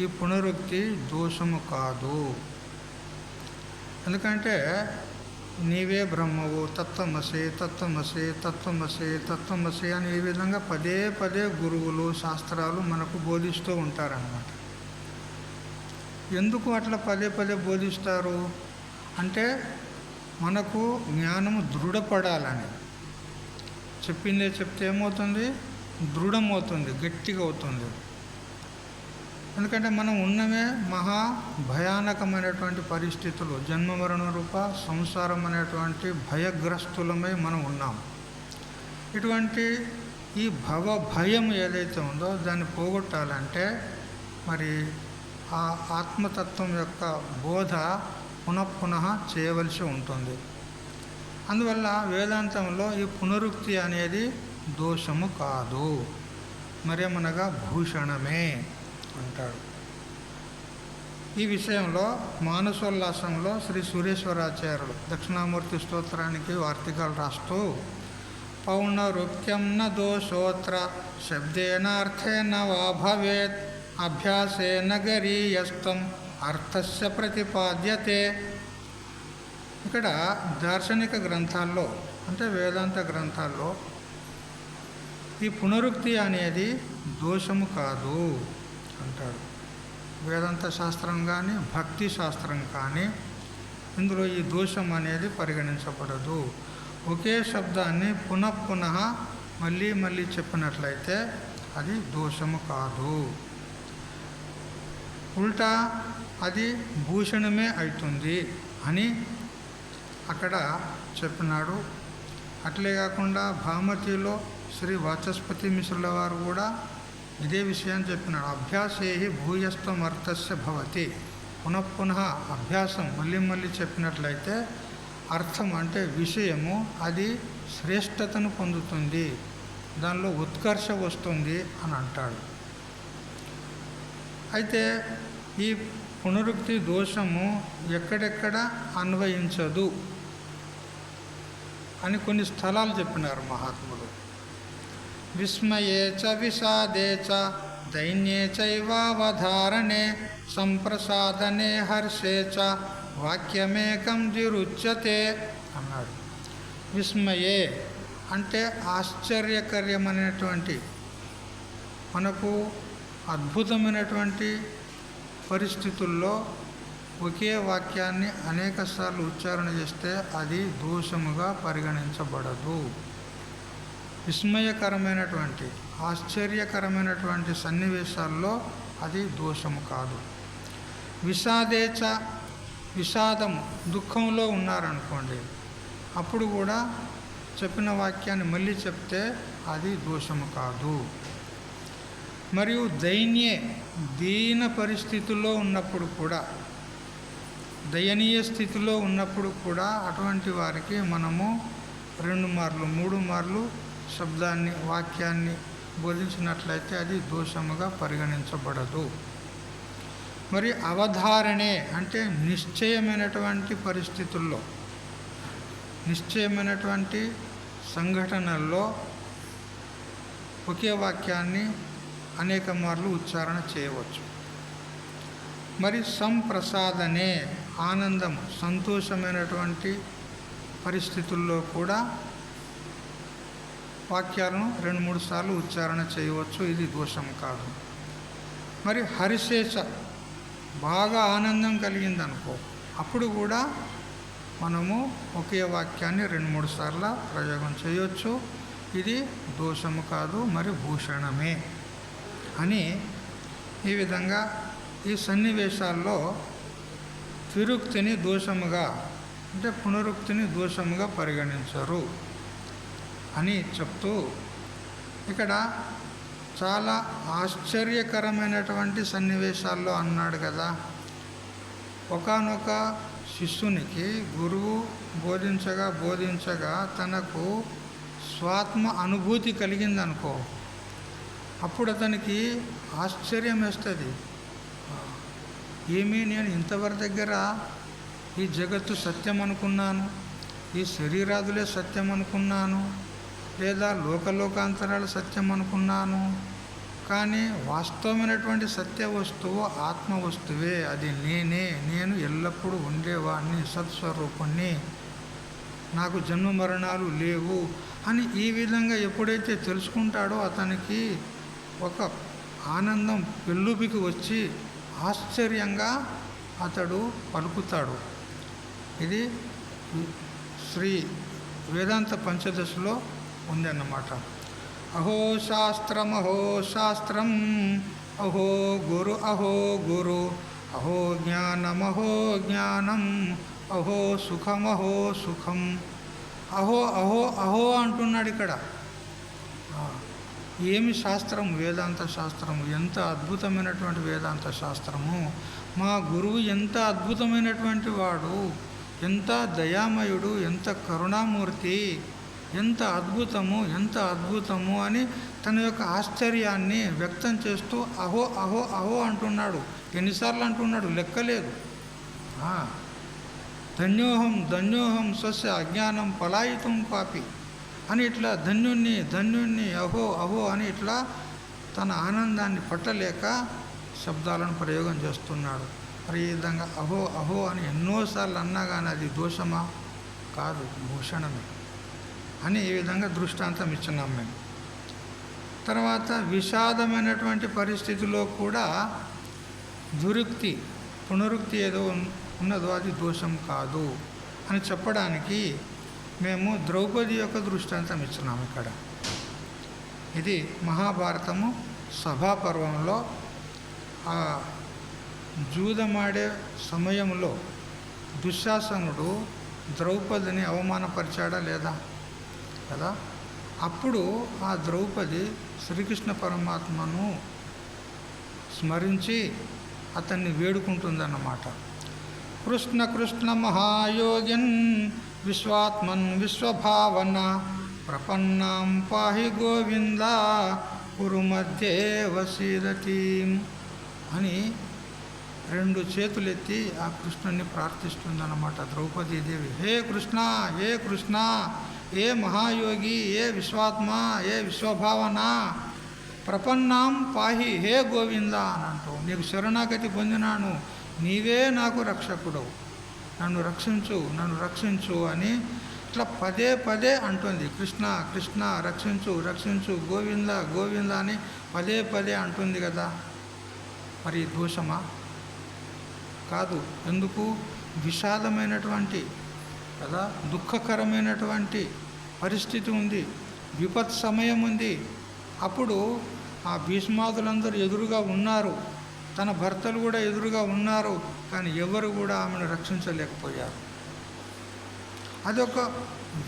ఈ పునరుక్తి దోషము కాదు. ఎందుకంటే నీవే బ్రహ్మవు, తత్వమసి తత్వమసి తత్వమసి తత్వమసి అని ఈ విధంగా పదే పదే గురువులు, శాస్త్రాలు మనకు బోధిస్తూ ఉంటారన్నమాట. ఎందుకు అట్లా పదే పదే బోధిస్తారు అంటే, మనకు జ్ఞానము దృఢపడాలని. చెప్పిందే చెప్తే ఏమవుతుంది? దృఢమవుతుంది, గట్టిగా అవుతుంది. ఎందుకంటే మనం ఉన్నమే మహా భయానకమైనటువంటి పరిస్థితులు, జన్మ మరణ రూప సంసారం అనేటువంటి భయగ్రస్తులమై మనం ఉన్నాం. ఇటువంటి ఈ భయం ఏదైతే ఉందో దాన్ని పోగొట్టాలంటే మరి ఆ ఆత్మతత్వం యొక్క బోధ పునఃపునః చేయవలసి ఉంటుంది. అందువల్ల వేదాంతంలో ఈ పునరుక్తి అనేది దోషము కాదు, మరేమనగా భూషణమే అంటాడు. ఈ విషయంలో మానసోల్లాసంలో శ్రీ సురేశ్వరాచార్యులు దక్షిణామూర్తి స్తోత్రానికి వార్తికాలు రాస్తూ, పౌనరుక్త్యం న దోషోత్ర శబ్దేన అర్థేన వా భవేత్ అభ్యాసేన గరీయస్తం అర్థస్య ప్రతిపాద్యతే. ఇక్కడ దార్శనిక గ్రంథాల్లో అంటే వేదాంత గ్రంథాల్లో ఈ పునరుక్తి అనేది దోషము కాదు అంటాడు. వేదాంత శాస్త్రం కానీ భక్తి శాస్త్రం కానీ ఇందులో ఈ దోషం అనేది పరిగణించబడదు. ఒకే శబ్దాన్ని పునః మళ్ళీ చెప్పినట్లయితే అది దోషము కాదు. ఉల్టా అది భూషణమే అవుతుంది అని అక్కడ చెప్పినాడు. అట్లే కాకుండా భామతిలో శ్రీ వాచస్పతి మిశ్రుల వారు కూడా ఇదే విషయాన్ని చెప్పినాడు. అభ్యాసే భూయస్త్వమర్థస్య భవతి. పునః అభ్యాసం మళ్ళీ చెప్పినట్లయితే అర్థం అంటే విషయము అది శ్రేష్టతను పొందుతుంది, దానిలో ఉత్కర్ష వస్తుంది అని అంటాడు. అయితే ఈ పునరుక్తి దోషము ఎక్కడెక్కడ అన్వయించదు అని కొన్ని స్థలాలు చెప్పినారు మహాత్ములు. విస్మయే చ విషాదే చ దైన్యే చైవావధారణే సంప్రసాదనే హర్షే చ వాక్యమేకం దిరుచ్యతే అన్నాడు. విస్మయే అంటే ఆశ్చర్యకరమైనటువంటి, మనకు అద్భుతమైనటువంటి పరిస్థితుల్లో ఒకే వాక్యాన్ని అనేకసార్లు ఉచ్చారణ చేస్తే అది దోషముగా పరిగణించబడదు. విస్మయకరమైనటువంటి ఆశ్చర్యకరమైనటువంటి సన్నివేశాల్లో అది దోషము కాదు. విషాదేచ విషాదము దుఃఖంలో ఉన్నారనుకోండి, అప్పుడు కూడా చెప్పిన వాక్యాన్ని మళ్ళీ చెప్తే అది దోషము కాదు. మరియు దైన్యే దీన పరిస్థితుల్లో ఉన్నప్పుడు కూడా, దయనీయ స్థితిలో ఉన్నప్పుడు కూడా అటువంటి వారికి మనము 2 మార్లు 3 మార్లు శబ్దాన్ని వాక్యాన్ని బోధించినట్లయితే అది దోషముగా పరిగణించబడదు. మరి అవధారణే అంటే నిశ్చయమైనటువంటి పరిస్థితుల్లో, నిశ్చయమైనటువంటి సంఘటనల్లో ఒకే వాక్యాన్ని అనేక మార్లు ఉచ్చారణ చేయవచ్చు. మరి సంప్రసాదనే ఆనందం సంతోషమైనటువంటి పరిస్థితుల్లో కూడా వాక్యాలను 2-3 సార్లు ఉచ్చారణ చేయవచ్చు, ఇది దోషం కాదు. మరి హరిశేష బాగా ఆనందం కలిగిందనుకో, అప్పుడు కూడా మనము ఒకే వాక్యాన్ని 2-3 సార్లు ప్రయోగం చేయవచ్చు, ఇది దోషము కాదు, మరి భూషణమే అని. ఈ విధంగా ఈ సన్నివేశాల్లో విరుక్తిని దోషముగా అంటే పునరుక్తిని దోషముగా పరిగణించరు అని చెప్తూ ఇక్కడ చాలా ఆశ్చర్యకరమైనటువంటి సన్నివేశాల్లో అన్నాడు కదా. ఒకానొక శిష్యునికి గురువు బోధించగా తనకు స్వాత్మ అనుభూతి కలిగిందనుకో, అప్పుడు అతనికి ఆశ్చర్యం వేస్తుంది. ఏమీ నేను ఇంతవరకు దగ్గర ఈ జగత్తు సత్యం అనుకున్నాను, ఈ శరీరాదులే సత్యం అనుకున్నాను, లేదా లోకలోకాంతరాలు సత్యం అనుకున్నాను, కానీ వాస్తవమైనటువంటి సత్య వస్తువు ఆత్మ వస్తువే, అది నేను ఎల్లప్పుడూ ఉండేవాడిని, సత్స్వరూపుణ్ణి, నాకు జన్మ మరణాలు లేవు అని ఈ విధంగా ఎప్పుడైతే తెలుసుకుంటాడో అతనికి ఒక ఆనందం పెళ్ళుబికి వచ్చి ఆశ్చర్యంగా అతడు పలుకుతాడు. ఇది శ్రీ వేదాంత పంచదశలో ఉందన్నమాట. అహో శాస్త్రం అహో గురు అహో జ్ఞానం అహో సుఖం అహో అంటున్నాడు ఇక్కడ. ఏమి శాస్త్రం? వేదాంత శాస్త్రము. ఎంత అద్భుతమైనటువంటి వేదాంత శాస్త్రము! మా గురువు ఎంత అద్భుతమైనటువంటి వాడు, ఎంత దయామయుడు, ఎంత కరుణామూర్తి, ఎంత అద్భుతము అని తన యొక్క ఆశ్చర్యాన్ని వ్యక్తం చేస్తూ అహో అంటున్నాడు. ఎన్నిసార్లు అంటున్నాడు లెక్కలేదు. ధన్యోహం స్వస్య అజ్ఞానం పలాయితం పాపి అని ఇట్లా ధన్యుణ్ణి అహో అని ఇట్లా తన ఆనందాన్ని పట్టలేక శబ్దాలను ప్రయోగం చేస్తున్నాడు. మరి ఈ విధంగా అహో అని ఎన్నోసార్లు అన్నా కానీ అది దోషమా? కాదు, భూషణమే. అని ఈ విధంగా దృష్టాంతం ఇచ్చున్నాం మేము. తర్వాత విషాదమైనటువంటి పరిస్థితిలో కూడా దురుక్తి పునరుక్తి ఏదో ఉన్నదో అది దోషం కాదు అని చెప్పడానికి మేము ద్రౌపది యొక్క దృష్టాంతం ఇచ్చున్నాము ఇక్కడ. ఇది మహాభారతము సభాపర్వంలో ఆ జూదమాడే సమయంలో దుశ్శాసనుడు ద్రౌపదిని అవమానపరిచాడా లేదా కదా. అప్పుడు ఆ ద్రౌపది శ్రీకృష్ణ పరమాత్మను స్మరించి అతన్ని వేడుకుంటుందన్నమాట. కృష్ణ కృష్ణ మహాయోగిన్ విశ్వాత్మన్ విశ్వభావన ప్రపన్నాం పాహి గోవింద కురు మధ్యే వసీదతీం అని 2 చేతులెత్తి ఆ కృష్ణుని ప్రార్థిస్తుందన్నమాట ద్రౌపదీదేవి. హే కృష్ణ, హే కృష్ణ, ఏ మహాయోగి, ఏ విశ్వాత్మ, ఏ విశ్వభావన, ప్రపన్నాం పాహి హే గోవింద అని అంటూ నీకు శరణాగతి పొందినాను, నీవే నాకు రక్షకుడవు, నన్ను రక్షించు, నన్ను రక్షించు అని ఇట్లా పదే పదే అంటుంది. కృష్ణ కృష్ణ రక్షించు, రక్షించు, గోవింద గోవింద అని పదే పదే అంటుంది కదా. మరి దోషమా? కాదు. ఎందుకు? విషాదమైనటువంటి కదా, దుఃఖకరమైనటువంటి పరిస్థితి ఉంది, విపత్ సమయం ఉంది. అప్పుడు ఆ భీష్మాదులందరూ ఎదురుగా ఉన్నారు, తన భర్తలు కూడా ఎదురుగా ఉన్నారు, కానీ ఎవరు కూడా ఆమెను రక్షించలేకపోయారు. అదొక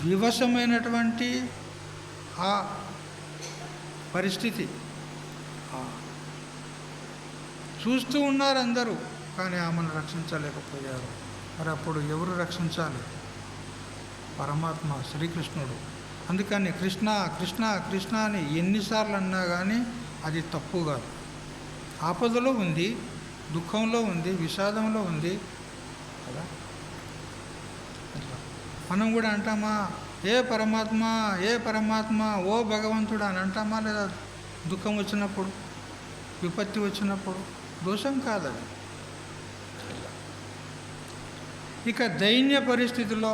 వివశమైనటువంటి ఆ పరిస్థితి. చూస్తూ ఉన్నారు అందరూ, కానీ ఆమెను రక్షించలేకపోయారు. మరి అప్పుడు ఎవరు రక్షించాలి? పరమాత్మ శ్రీకృష్ణుడు. అందుకని కృష్ణ కృష్ణ కృష్ణ అని ఎన్నిసార్లు అన్నా కానీ అది తప్పు కాదు. ఆపదలో ఉంది, దుఃఖంలో ఉంది, విషాదంలో ఉంది కదా. మనం కూడా అంటామా ఏ పరమాత్మ, ఏ పరమాత్మ, ఓ భగవంతుడు అని అంటామా లేదా? దుఃఖం వచ్చినప్పుడు, విపత్తి వచ్చినప్పుడు. దోషం కాదది. ఇక దైన్య పరిస్థితిలో,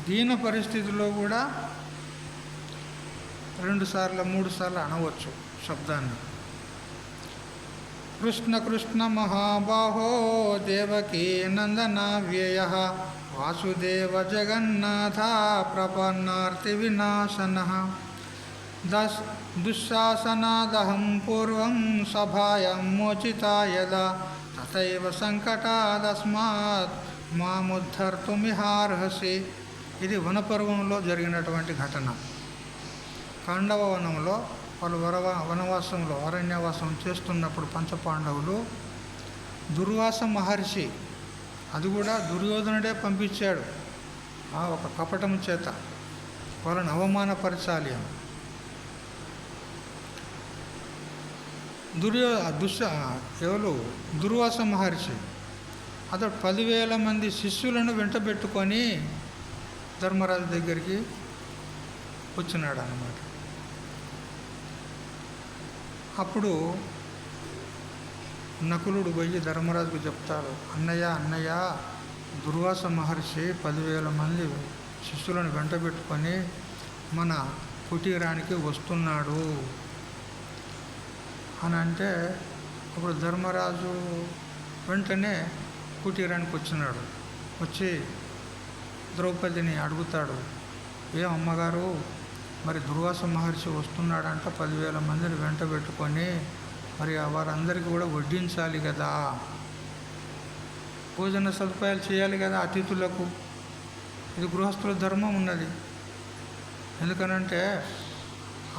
దీన పరిస్థితిలో కూడా 2 సార్లు 3 సార్లు అనవచ్చు శబ్దాన్ని. కృష్ణ కృష్ణ మహాబాహో దేవకీ నందన వ్యయ వాసుదేవ జగన్నాథ ప్రపన్నార్తి వినాశన దుశ్శాసనాదహం పూర్వం సభాయాం మోచితా యదా తథైవ సంకటాదస్మాత్ మాముద్ధర్తుమిహార్హసి. ఇది వనపర్వంలో జరిగినటువంటి ఘటన. కాండవ వనంలో వాళ్ళు వనవాసంలో అరణ్యవాసం చేస్తున్నప్పుడు పంచపాండవులు దుర్వాస మహర్షి, అది కూడా దుర్యోధనుడే పంపించాడు ఒక కపటం చేత వాళ్ళని అవమానపరచాలి అని. ఎవరు? దుర్వాస మహర్షి. అతడు 10,000 మంది శిష్యులను వెంటబెట్టుకొని ధర్మరాజు దగ్గరికి వచ్చినాడు అన్నమాట. అప్పుడు నకులుడు పోయి ధర్మరాజుకు చెప్తాడు, అన్నయ్య అన్నయ్య, దుర్వాస మహర్షి 10,000 మంది శిష్యులను వెంటబెట్టుకొని మన కుటీరానికి వస్తున్నాడు అని అంటే, అప్పుడు ధర్మరాజు వెంటనే కుటీరానికి వచ్చినాడు. వచ్చి ద్రౌపదిని అడుగుతాడు, ఏ అమ్మగారు, మరి దుర్వాస మహర్షి వస్తున్నాడంట, 10,000 మందిని వెంటబెట్టుకొని, మరి వారందరికీ కూడా వడ్డించాలి కదా, భోజన సదుపాయాలు చేయాలి కదా అతిథులకు. ఇది గృహస్థుల ధర్మం ఉన్నది. ఎందుకనంటే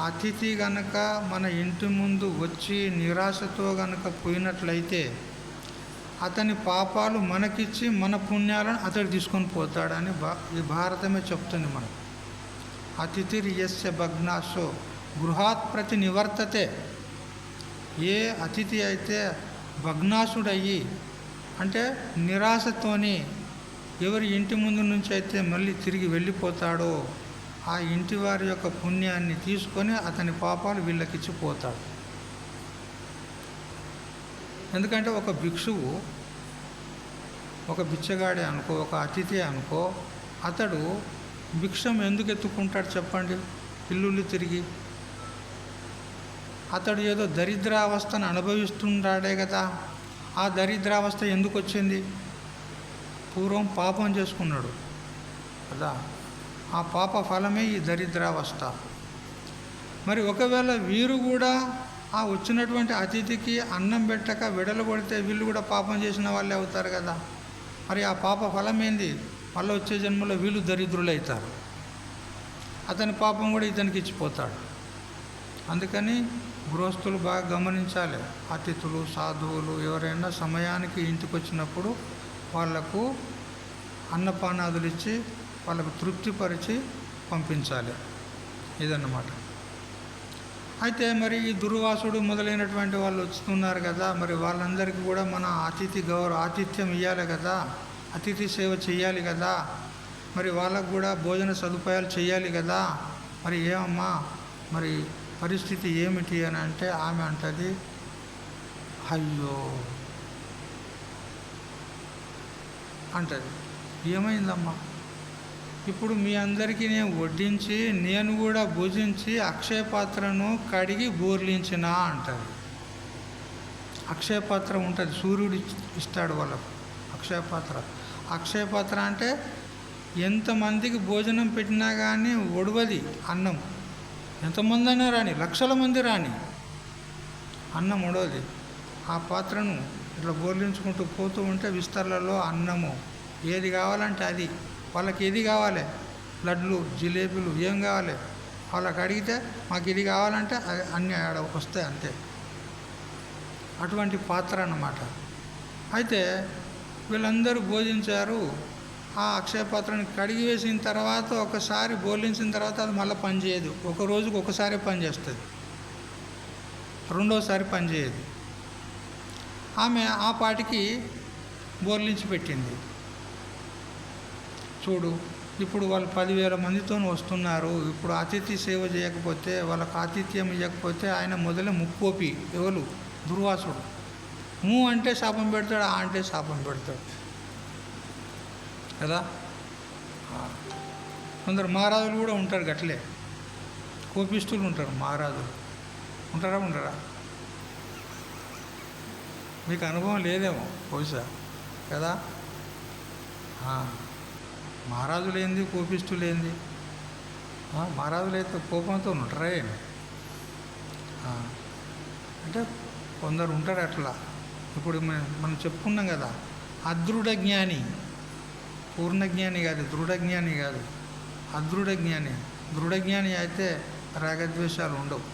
అతిథి గనక మన ఇంటి ముందు వచ్చి నిరాశతో గనక పోయినట్లయితే అతని పాపాలు మనకిచ్చి మన పుణ్యాలను అతడు తీసుకొని పోతాడని ఈ భారతమే చెప్తుంది మనకు. అతిథిర్యస్య భగ్నాశో గృహాత్ ప్రతి నివర్తతే. ఏ అతిథి అయితే భగ్నాశుడయ్యి అంటే నిరాశతోని ఎవరి ఇంటి ముందు నుంచి అయితే మళ్ళీ తిరిగి వెళ్ళిపోతాడో ఆ ఇంటి వారి యొక్క పుణ్యాన్ని తీసుకొని అతని పాపాలు వీళ్ళకిచ్చిపోతాడు. ఎందుకంటే ఒక భిక్షువు, ఒక బిచ్చగాడే అనుకో, ఒక అతిథి అనుకో, అతడు భిక్షం ఎందుకు ఎత్తుకుంటాడు చెప్పండి? ఇల్లుళ్ళు తిరిగి అతడు ఏదో దరిద్రావస్థను అనుభవిస్తున్నాడే కదా. ఆ దరిద్రావస్థ ఎందుకు వచ్చింది? పూర్వం పాపం చేసుకున్నాడు కదా. ఆ పాప ఫలమే ఈ దరిద్రావస్థ. మరి ఒకవేళ వీరు కూడా ఆ వచ్చినటువంటి అతిథికి అన్నం పెట్టక వెడలు కొడితే వీళ్ళు కూడా పాపం చేసిన వాళ్ళే అవుతారు కదా. మరి ఆ పాప ఫలం ఏంది? మళ్ళీ వచ్చే జన్మలో వీళ్ళు దరిద్రులు అవుతారు. అతని పాపం కూడా ఇతనికి ఇచ్చిపోతాడు. అందుకని గృహస్థులు బాగా గమనించాలి. అతిథులు, సాధువులు ఎవరైనా సమయానికి ఇంటికి వచ్చినప్పుడు వాళ్లకు అన్నపానాదులు ఇచ్చి వాళ్ళకు తృప్తిపరిచి పంపించాలి. ఇదన్నమాట. అయితే మరి ఈ దుర్వాసుడు మొదలైనటువంటి వాళ్ళు వస్తున్నారు కదా. మరి వాళ్ళందరికీ కూడా మన ఆతిథ్యం ఇవ్వాలి కదా, అతిథి సేవ చేయాలి కదా. మరి వాళ్ళకు కూడా భోజన సదుపాయాలు చేయాలి కదా. మరి ఏమమ్మా మరి పరిస్థితి ఏమిటి అని అంటే ఆమె అంటది, అయ్యో అంటది. ఏమైందమ్మా? ఇప్పుడు మీ అందరికీ నేను వడ్డించి నేను కూడా భుజించి అక్షయపాత్రను కడిగి బోర్లించిన అంటారు. అక్షయపాత్ర ఉంటుంది, సూర్యుడు ఇస్తాడు వాళ్ళకు అక్షయపాత్ర. అక్షయపాత్ర అంటే ఎంతమందికి భోజనం పెట్టినా కానీ ఒడవది అన్నం. ఎంతమంది అయినా రాని, లక్షల మంది రాని, అన్నం ఒడవది. ఆ పాత్రను ఇట్లా బోర్లించుకుంటూ పోతూ ఉంటే విస్తరలలో అన్నము ఏది కావాలంటే అది. వాళ్ళకి ఏది కావాలి? లడ్లు, జిలేబీలు ఏం కావాలి? వాళ్ళకి అడిగితే మాకు ఇది కావాలంటే అన్నీ ఆడ వస్తాయి అంతే. అటువంటి పాత్ర అన్నమాట. అయితే వీళ్ళందరూ భోజించారు. ఆ అక్షయ పాత్రను కడిగి వేసిన తర్వాత ఒకసారి బోర్లించిన తర్వాత అది మళ్ళీ పనిచేయదు. ఒక రోజుకు ఒకసారి పనిచేస్తుంది, రెండోసారి పనిచేయదు. ఆమె ఆ పాటికి బోర్లించి పెట్టింది. చూడు, ఇప్పుడు వాళ్ళు 10,000 మందితో వస్తున్నారు. ఇప్పుడు అతిథి సేవ చేయకపోతే, వాళ్ళకు ఆతిథ్యం ఇవ్వకపోతే ఆయన మొదలే ముక్కోపి. ఎవరు? దుర్వాసుడు. అంటే శాపం పెడతాడు, అంటే శాపం పెడతాడు కదా. కొందరు మహారాజులు కూడా ఉంటారు గట్లే, కోపిస్తులు ఉంటారు. మహారాజులు ఉంటారా? మీకు అనుభవం లేదేమో బహుశా కదా. మహారాజులేంది, కోపిస్తులేంది? మహారాజులు అయితే కోపంతో ఉంటారా ఏమి? అంటే కొందరు ఉంటారు అట్లా. ఇప్పుడు మనం చెప్పుకున్నాం కదా, అదృఢ జ్ఞాని, పూర్ణ జ్ఞాని కాదు, దృఢ జ్ఞాని కాదు, అదృఢ జ్ఞాని. దృఢ జ్ఞాని అయితే రాగద్వేషాలు ఉండవు.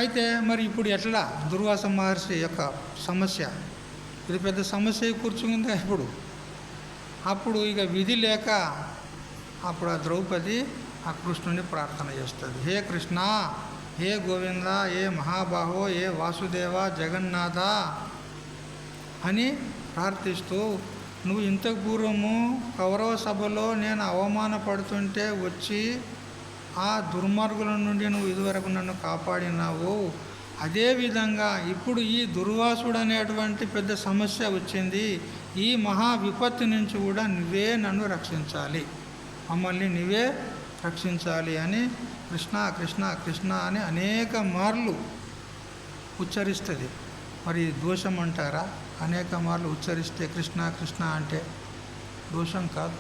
అయితే మరి ఇప్పుడు ఎట్లా దుర్వాస మహర్షి యొక్క సమస్య? ఇది పెద్ద సమస్య కూర్చుంది. అప్పుడు ఇక విధి లేక అప్పుడు ఆ ద్రౌపది ఆ కృష్ణుని ప్రార్థన చేస్తుంది. హే కృష్ణ, హే గోవింద, ఏ మహాబాహో, ఏ వాసుదేవ, జగన్నాథ అని ప్రార్థిస్తూ, నువ్వు ఇంతకు పూర్వము కౌరవ సభలో నేను అవమానపడుతుంటే వచ్చి ఆ దుర్మార్గుల నుండి నువ్వు ఇదివరకు నన్ను కాపాడినావు. అదేవిధంగా ఇప్పుడు ఈ దుర్వాసుడు అనేటువంటి పెద్ద సమస్య వచ్చింది. ఈ మహా విపత్తు నుంచి కూడా నువ్వే నన్ను రక్షించాలి, మమ్మల్ని నువ్వే రక్షించాలి అని కృష్ణ కృష్ణ కృష్ణ అని అనేక మార్లు ఉచ్చరిస్తుంది. మరి దోషం అంటారా? అనేక మార్లు ఉచ్చరిస్తే కృష్ణ కృష్ణ అంటే దోషం కాదు.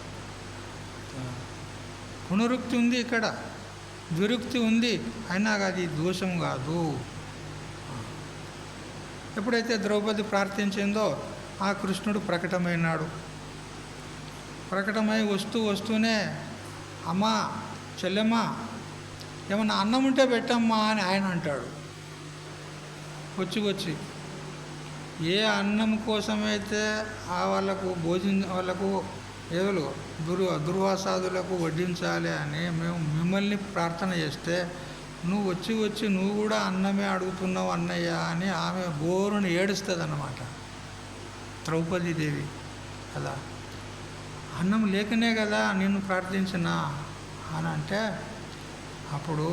పునరుక్తి ఉంది, ఇక్కడ విరుక్తి ఉంది, అయినా అది దోషం కాదు. ఎప్పుడైతే ద్రౌపది ప్రార్థించిందో ఆ కృష్ణుడు ప్రకటమైనాడు. ప్రకటమై వస్తూనే, అమ్మా చెల్లెమ్మా ఏమన్నా అన్నం ఉంటే పెట్టమ్మా అని ఆయన అంటాడు. వచ్చి ఏ అన్నం కోసమైతే వాళ్ళకు వాళ్ళకు ఏదో దుర్వాసాదులకు వడ్డించాలి అని మేము మిమ్మల్ని ప్రార్థన చేస్తే నువ్వు వచ్చి నువ్వు కూడా అన్నమే అడుగుతున్నావు అన్నయ్య అని ఆమె బోరుని ఏడుస్తుంది అన్నమాట, ద్రౌపదీదేవి కదా. అన్నం లేకనే కదా నిన్ను ప్రార్థించిన అని అంటే, అప్పుడు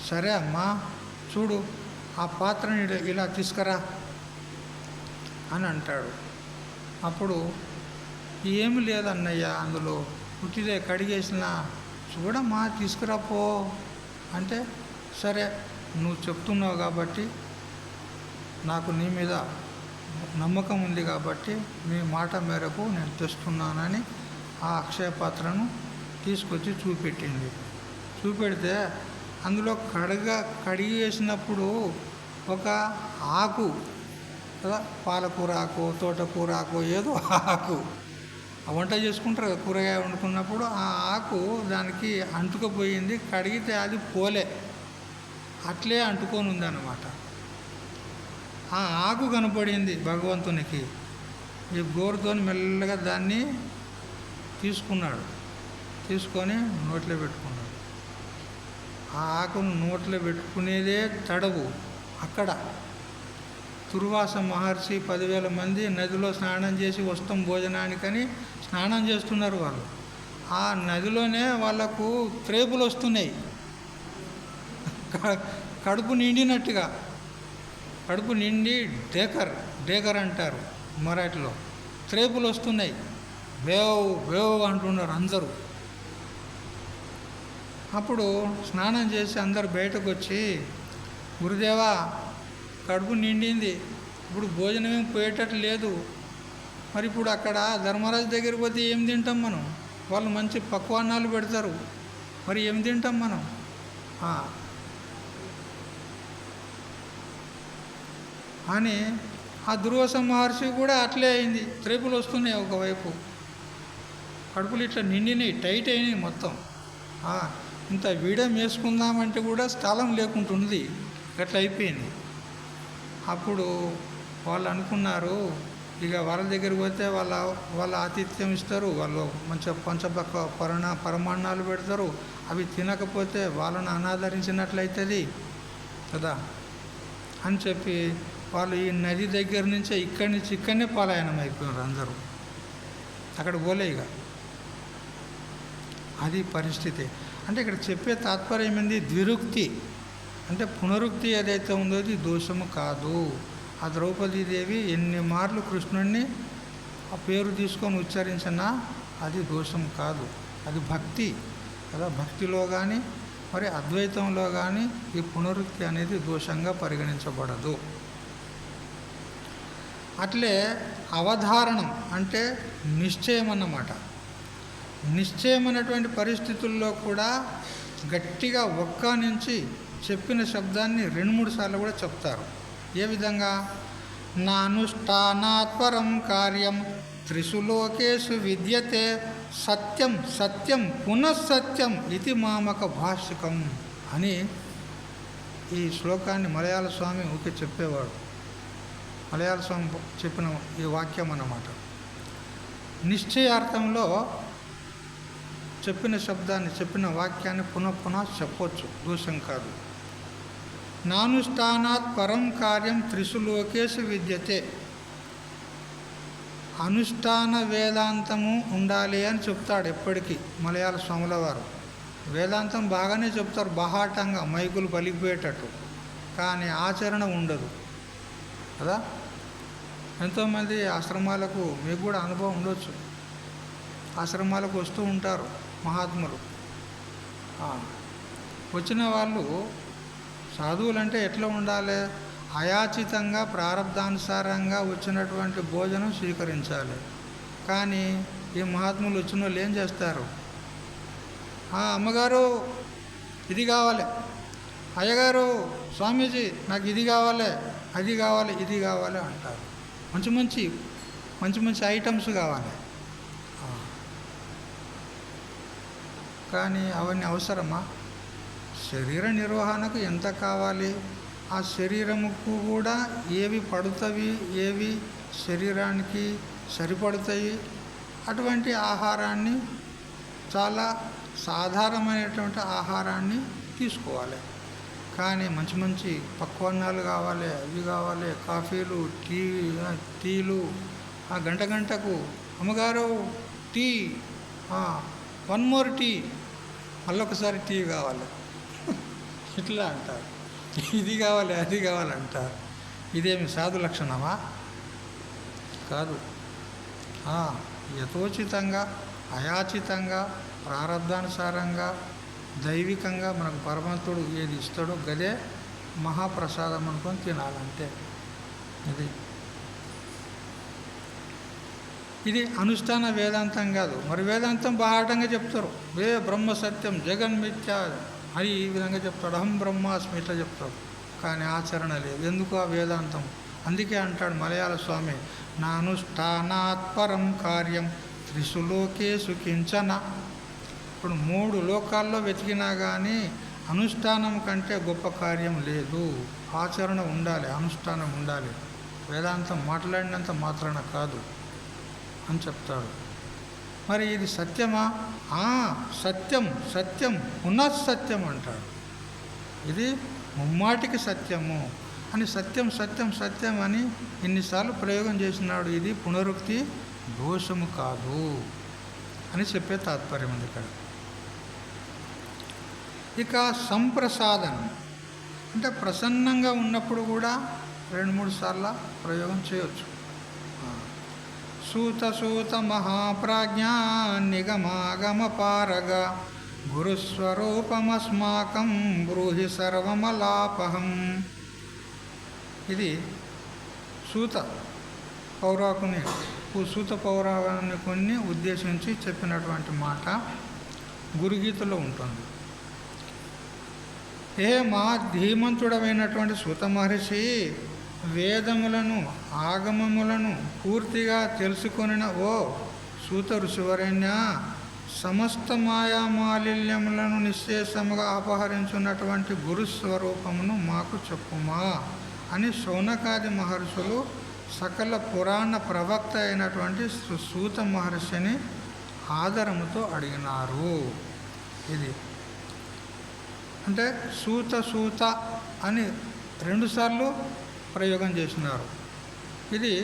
సరే అమ్మా చూడు ఆ పాత్రని ఇలా తీసుకురా అని అంటాడు. అప్పుడు ఏమి లేదన్నయ్య అందులో, పుట్టిదే కడిగేసిన, చూడమ్మా తీసుకురాపో అంటే, సరే నువ్వు చెప్తున్నావు కాబట్టి, నాకు నీ మీద నమ్మకం ఉంది కాబట్టి నీ మాట మేరకు నేను తెస్తున్నానని ఆ అక్షయ పాత్రను తీసుకొచ్చి చూపెట్టింది. చూపెడితే అందులో కడిగి వేసినప్పుడు ఒక ఆకు కదా, పాలకూర ఆకు, తోటకూర ఆకు, ఏదో ఆకు వంట చేసుకుంటారు కదా, కూరగాయ వండుకున్నప్పుడు ఆ ఆకు దానికి అంటుకుపోయింది. కడిగితే అది పోలే, అట్లే అంటుకొని ఉందన్నమాట. ఆ ఆకు కనపడింది భగవంతునికి. ఈ గోరుతో మెల్లగా దాన్ని తీసుకున్నాడు, తీసుకొని నోట్లో పెట్టుకున్నాడు. ఆ ఆకును నోట్లో పెట్టుకునేదే తడవు. అక్కడ దుర్వాస మహర్షి 10,000 మంది నదిలో స్నానం చేసి వస్తాం భోజనానికని స్నానం చేస్తున్నారు వాళ్ళు. ఆ నదిలోనే వాళ్ళకు త్రేపులు వస్తున్నాయి, కడుపు నిండినట్టుగా. కడుపు నిండి డేకర్ అంటారు మరాఠీలో. త్రేపులు వస్తున్నాయి, వేవ్ వేవ్ అంటున్నారు అందరూ. అప్పుడు స్నానం చేసి అందరు బయటకు వచ్చి, గురుదేవా కడుపు నిండింది, ఇప్పుడు భోజనం ఏం పోయేటట్టు లేదు, మరి ఇప్పుడు అక్కడ ధర్మరాజు దగ్గరికి పోతే ఏం తింటాం మనం? వాళ్ళు మంచి పక్వాన్నాలు పెడతారు, మరి ఏం తింటాం మనం? అని ఆ దుర్వాస మహర్షి కూడా అట్లే అయింది. త్రేపులు వస్తున్నాయి, ఒకవైపు కడుపులు ఇట్లా నిండినాయి, టైట్ అయినాయి మొత్తం. ఇంత వీడియం వేసుకుందామంటే కూడా స్థలం లేకుంటుంది, అట్లా అయిపోయింది. అప్పుడు వాళ్ళు అనుకున్నారు, ఇక వాళ్ళ దగ్గరికి పోతే వాళ్ళ ఆతిథ్యం ఇస్తారు, వాళ్ళు మంచిగా పంచభక్ష పరమాన్నాలు పెడతారు, అవి తినకపోతే వాళ్ళను అనాదరించినట్లయితుంది కదా అని చెప్పి వాళ్ళు ఈ నది దగ్గర నుంచే ఇక్కడనే పలాయనం అయిపోయినారు అందరూ. అక్కడ పోలే ఇక. అది పరిస్థితి. అంటే ఇక్కడ చెప్పే తాత్పర్యం ఏంది? ద్విరుక్తి అంటే పునరుక్తి ఏదైతే ఉందో అది దోషము కాదు. ఆ ద్రౌపదీదేవి ఎన్ని మార్లు కృష్ణుడిని ఆ పేరు తీసుకొని ఉచ్చరించినా అది దోషం కాదు, అది భక్తి కదా. భక్తిలో కానీ మరి అద్వైతంలో కానీ ఈ పునరుక్తి అనేది దోషంగా పరిగణించబడదు. అట్లే అవధారణం అంటే నిశ్చయం అన్నమాట. నిశ్చయమైనటువంటి పరిస్థితుల్లో కూడా గట్టిగా ఒక్క నుంచి చెప్పిన శబ్దాన్ని 2-3 సార్లు కూడా చెప్తారు. ఏ విధంగా? నా అనుష్ఠానాత్ పరం కార్యం త్రిషు లోకేషు విద్యతే సత్యం సత్యం పునఃసత్యం ఇది మామక భాషికం అని ఈ శ్లోకాన్ని మలయాళ స్వామి ఊకే చెప్పేవాడు. మలయాళ స్వామి చెప్పిన ఈ వాక్యం అన్నమాట. నిశ్చయార్థంలో చెప్పిన శబ్దాన్ని, చెప్పిన వాక్యాన్ని పునః చెప్పొచ్చు, దోషం కాదు. నానుష్ఠానాత్ పరం కార్యం త్రిషు లోకేషు విద్యతే. అనుష్ఠాన వేదాంతము ఉండాలి అని చెప్తాడు ఎప్పటికీ మలయాళ స్వాముల వారు. వేదాంతం బాగానే చెప్తారు, బహాటంగా మైకులు పలికిపోయేటట్టు, కానీ ఆచరణ ఉండదు కదా. ఎంతోమంది ఆశ్రమాలకు, మీకు కూడా అనుభవం ఉండొచ్చు, ఆశ్రమాలకు వస్తూ ఉంటారు మహాత్ములు. వచ్చిన వాళ్ళు సాధువులంటే ఎట్లా ఉండాలి? అయాచితంగా ప్రారబ్ధానుసారంగా వచ్చినటువంటి భోజనం స్వీకరించాలి. కానీ ఈ మహాత్ములు వచ్చిన వాళ్ళు ఏం చేస్తారు? అమ్మగారు ఇది కావాలి, అయ్యగారు స్వామీజీ నాకు ఇది కావాలి, అది కావాలి, ఇది కావాలి అంటారు. మంచి మంచి ఐటమ్స్ కావాలి, కానీ అవన్నీ అవసరమా? శరీర నిర్వహణకు ఎంత కావాలి? ఆ శరీరముకు కూడా ఏవి పడుతుంది, ఏవి శరీరానికి సరిపడతాయి, అటువంటి ఆహారాన్ని, చాలా సాధారణమైనటువంటి ఆహారాన్ని తీసుకోవాలి. కానీ మంచి పక్వాన్నాలు కావాలి, అవి కావాలి, కాఫీలు, టీలు, ఆ గంటకు అమ్మగారు టీ, 1 more టీ, మళ్ళొకసారి టీ కావాలి ఇట్లా అంటారు. ఇది కావాలి, అది కావాలంటారు. ఇదేమి సాధు లక్షణమా? కాదు. యథోచితంగా అయాచితంగా ప్రారబ్ధానుసారంగా దైవికంగా మనకు పరమాత్ముడు ఏది ఇస్తాడో గదే మహాప్రసాదం అనుకొని తినాలంటే ఇది అనుష్ఠాన వేదాంతం కాదు. మరి వేదాంతం బాహాటంగా చెప్తారు. బ్రహ్మ సత్యం జగన్మిథ్య అని ఈ విధంగా చెప్తాడు. అహం బ్రహ్మాస్మి ఇట్లా చెప్తాడు. కానీ ఆచరణ లేదు. ఎందుకు ఆ వేదాంతం? అందుకే అంటాడు మలయాళ స్వామి, నా అనుష్ఠానాత్పరం కార్యం త్రిషు లోకేషు కించన. ఇప్పుడు 3 లోకాల్లో వెతికినా కానీ అనుష్ఠానం కంటే గొప్ప కార్యం లేదు. ఆచరణ ఉండాలి, అనుష్ఠానం ఉండాలి. వేదాంతం మాట్లాడినంత మాత్రాన కాదు అని చెప్తాడు. మరి ఇది సత్యమా? సత్యం సత్యం ఉన్నత సత్యం అంటాడు. ఇది ముమ్మాటికి సత్యము అని సత్యం సత్యం సత్యం అని ఇన్నిసార్లు ప్రయోగం చేసినాడు. ఇది పునరుక్తి దోషము కాదు అని చెప్పే తాత్పర్యం ఉంది ఇక్కడ. ఇక సంప్రసాదనం అంటే ప్రసన్నంగా ఉన్నప్పుడు కూడా 2-3 సార్లు ప్రయోగం చేయవచ్చు. సూత సూత మహాప్రాజ్ఞ నిగమాగమ పారగ గురుస్వరూపమస్మాకం బ్రూహి సర్వమలాపహం. ఇది సూత పౌరాణికుని ఉద్దేశించి చెప్పినటువంటి మాట గురుగీతలో ఉంటుంది. మా ధీమంతుడమైనటువంటి సూత మహర్షి, వేదములను ఆగమములను పూర్తిగా తెలుసుకొనిన ఓ సూత ఋషివరేణ్య, సమస్త మాయామాలిన్యములను నిశ్శేషముగా అపహరించున్నటువంటి గురుస్వరూపమును మాకు చెప్పుమా అని శౌనకాది మహర్షులు సకల పురాణ ప్రవక్త అయినటువంటి సూత మహర్షిని ఆదరముతో అడిగినారు. ఇది అంటే సూత అని 2 సార్లు ప్రయోగం చేసినారు. ఇది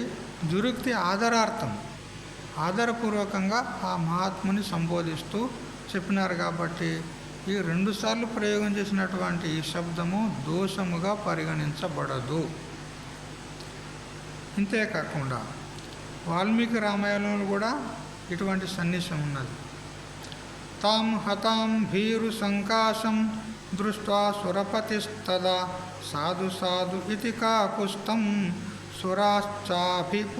దురుక్తి ఆదరార్థం, ఆదరపూర్వకంగా ఆ మహాత్ముని సంబోధిస్తూ చెప్పినారు. కాబట్టి ఈ 2 సార్లు ప్రయోగం చేసినటువంటి ఈ శబ్దము దోషముగా పరిగణించబడదు. ఇంతేకాకుండా వాల్మీకి రామాయణంలో కూడా ఇటువంటి సన్నివేశం ఉన్నది. తాం హతాం భీరు సంకాశం దృష్ట్వా సురపతిస్తదా సాధు సాధు ఇతి కాకుష్టం సురాశ్చాభిపూజయన్.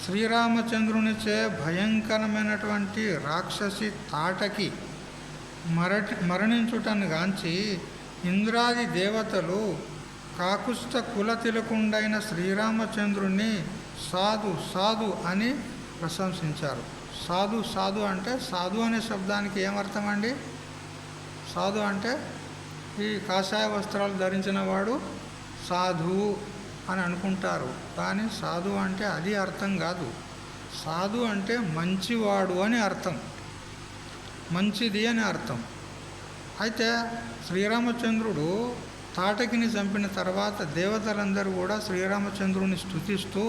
శ్రీరామచంద్రునిచే భయంకరమైనటువంటి రాక్షసి తాటకి మరణించుటను గాంచి ఇంద్రాది దేవతలు కాకుష్ట కుల తిలకుండైన శ్రీరామచంద్రుని సాధు సాధు అని ప్రశంసించారు. సాధు సాధు అంటే సాధు అనే శబ్దానికి ఏమర్థం అండి? సాధు అంటే ఈ కాషాయ వస్త్రాలు ధరించిన వాడు సాధువు అని అనుకుంటారు. కానీ సాధు అంటే అది అర్థం కాదు. సాధు అంటే మంచివాడు అని అర్థం, మంచిది అని అర్థం. అయితే శ్రీరామచంద్రుడు తాటకిని చంపిన తర్వాత దేవతలందరూ కూడా శ్రీరామచంద్రుని స్తుతిస్తూ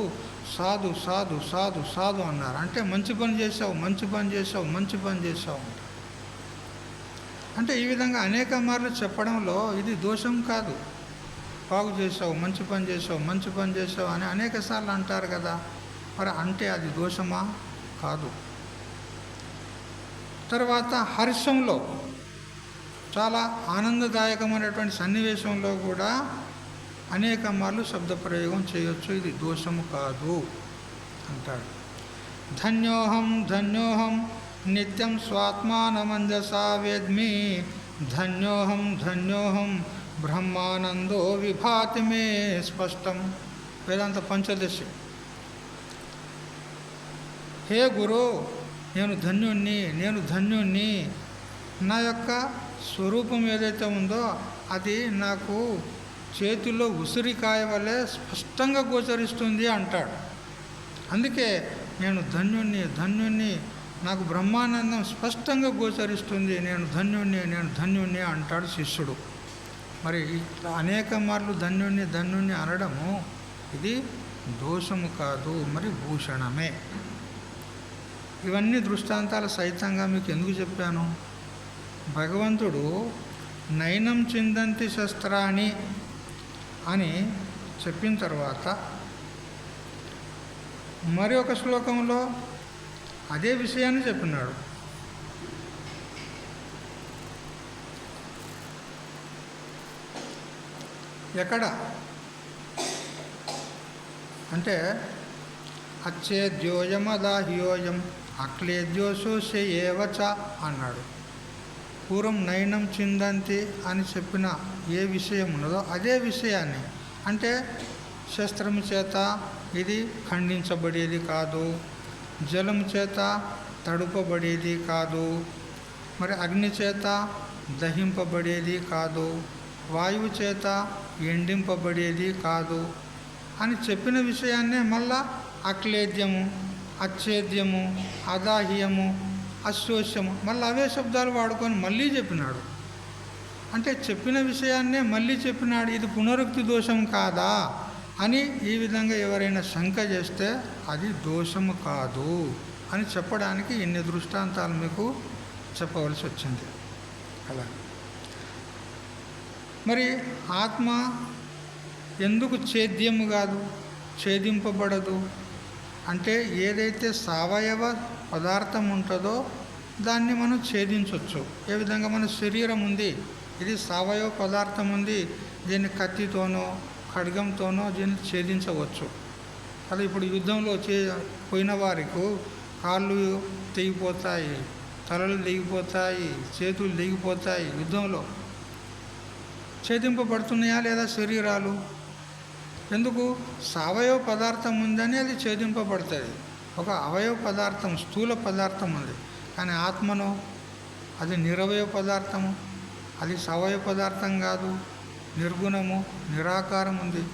సాధు సాధు సాధు సాధు అన్నారు. అంటే మంచి పని చేసావు, మంచి పని చేసావు, మంచి పని చేసావు అంటే ఈ విధంగా అనేక మార్లు చెప్పడంలో ఇది దోషం కాదు. బాగు చేసావు, మంచి పని చేసావు, మంచి పని చేసావు అని అనేక సార్లు అంటారు కదా. మరి అంటే అది దోషమా? కాదు. తర్వాత హర్షంలో చాలా ఆనందదాయకమైనటువంటి సన్నివేశంలో కూడా అనేక మార్లు శబ్ద ప్రయోగం చేయొచ్చు. ఇది దోషము కాదు అంటాడు. ధన్యోహం ధన్యోహం నిత్యం స్వాత్మానమంజసా వేద్మి ధన్యోహం ధన్యోహం బ్రహ్మానందో విభాతి మే స్పష్టం. వేదాంత పంచదశి. హే గురు, నేను ధన్యుణ్ణి. నా యొక్క స్వరూపం ఏదైతే ఉందో అది నాకు చేతిలో ఉసిరికాయ వలె స్పష్టంగా గోచరిస్తుంది అంటాడు. అందుకే నేను ధన్యుణ్ణి, నాకు బ్రహ్మానందం స్పష్టంగా గోచరిస్తుంది, నేను ధన్యుణ్ణి అంటాడు శిష్యుడు. మరి ఇట్లా అనేక మార్లు ధన్యుణ్ణి అనడము ఇది దోషము కాదు, మరి భూషణమే. ఇవన్నీ దృష్టాంతాల సహితంగా మీకు ఎందుకు చెప్పాను? భగవంతుడు నైనం చిందంతి శస్త్రాన్ని అని చెప్పిన తర్వాత మరి ఒక శ్లోకంలో అదే విషయాన్ని చెప్పినాడు. ఎక్కడ అంటే అచ్చేద్యోయమదాహ్యోయం అక్లేద్యోశోషయేవచ అన్నాడు. పూర్వం నయనం చిందంతి అని చెప్పిన ఏ విషయం ఉన్నదో అదే విషయాన్ని, అంటే శస్త్రము చేత ఇది ఖండించబడేది కాదు, జలము చేత తడుపబడేది కాదు, మరి అగ్ని చేత దహింపబడేది కాదు, వాయువు చేత ఎండింపబడేది కాదు అని చెప్పిన విషయాన్నే మళ్ళా అక్లేద్యము, అచ్ఛేద్యము, అదాహ్యము, అశోష్యము మళ్ళీ అవే శబ్దాలు వాడుకొని మళ్ళీ చెప్పినాడు. అంటే చెప్పిన విషయాన్నే మళ్ళీ చెప్పినాడు. ఇది పునరుక్తి దోషం కాదా అని ఈ విధంగా ఎవరైనా శంక చేస్తే అది దోషము కాదు అని చెప్పడానికి ఇన్ని దృష్టాంతాలు మీకు చెప్పవలసి వచ్చింది. అలా మరి ఆత్మ ఎందుకు ఛేద్యము కాదు, ఛేదింపబడదు అంటే ఏదైతే సావయవ పదార్థం ఉంటుందో దాన్ని మనం ఛేదించవచ్చు. ఏ విధంగా మన శరీరం ఉంది, ఇది సావయవ పదార్థం ఉంది, దీన్ని కత్తితోనో ఖడ్గంతోనో దీన్ని ఛేదించవచ్చు. అలా ఇప్పుడు యుద్ధంలో పోయిన వారికి కాళ్ళు తెగిపోతాయి, తలలు తెగిపోతాయి, చేతులు తెగిపోతాయి. యుద్ధంలో ఛేదింపబడుతున్నాయా లేదా శరీరాలు? ఎందుకు? సావయవ పదార్థం ఉందని అది ఛేదింపబడుతుంది. ఒక అవయవ పదార్థం, స్థూల పదార్థం ఉంది. కానీ ఆత్మను అది నిరవయవ పదార్థము, అది సవయవ పదార్థం కాదు, నిర్గుణము, నిరాకారం ఉంది.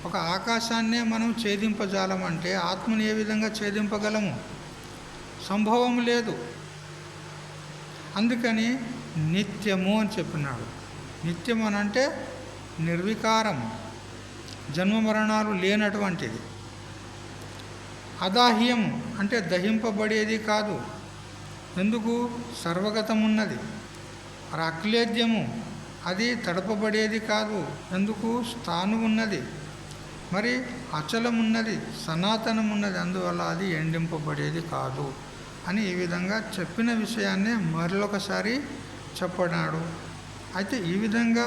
ఒక ఆకాశాన్నే మనం ఛేదింపజాలమంటే ఆత్మను ఏ విధంగా ఛేదింపగలము? సంభవం లేదు. అందుకని నిత్యము అని చెప్పినాడు. నిత్యం అని అంటే నిర్వికారం, జన్మ మరణాలు లేనటువంటిది. అదాహ్యం అంటే దహింపబడేది కాదు. ఎందుకు? సర్వగతమున్నది. అక్లేద్యము అది తడపబడేది కాదు. ఎందుకు? స్థాను ఉన్నది. మరి అచలమున్నది, సనాతనమున్నది, అందువల్ల అది ఎండింపబడేది కాదు అని ఈ విధంగా చెప్పిన విషయాన్నే మరొకసారి చెప్పడాడు. అయితే ఈ విధంగా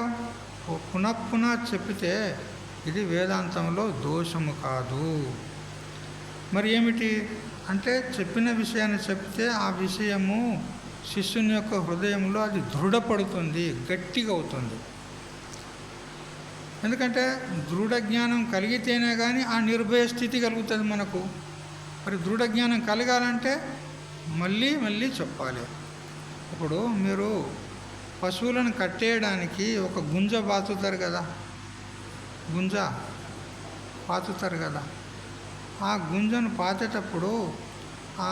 పునః చెప్పితే ఇది వేదాంతంలో దోషము కాదు. మరి ఏమిటి అంటే చెప్పిన విషయాన్ని చెప్తే ఆ విషయము శిష్యుని యొక్క హృదయంలో అది దృఢపడుతుంది, గట్టిగా అవుతుంది. ఎందుకంటే దృఢ జ్ఞానం కలిగితేనే కానీ ఆ నిర్భయ స్థితి కలుగుతుంది మనకు. మరి దృఢ జ్ఞానం కలగాలంటే మళ్ళీ మళ్ళీ చెప్పాలి. ఇప్పుడు మీరు పశువులను కట్టేయడానికి ఒక గుంజ బాతుతారు కదా, గుంజ పాతుతారు కదా. ఆ గుంజను పాతేటప్పుడు ఆ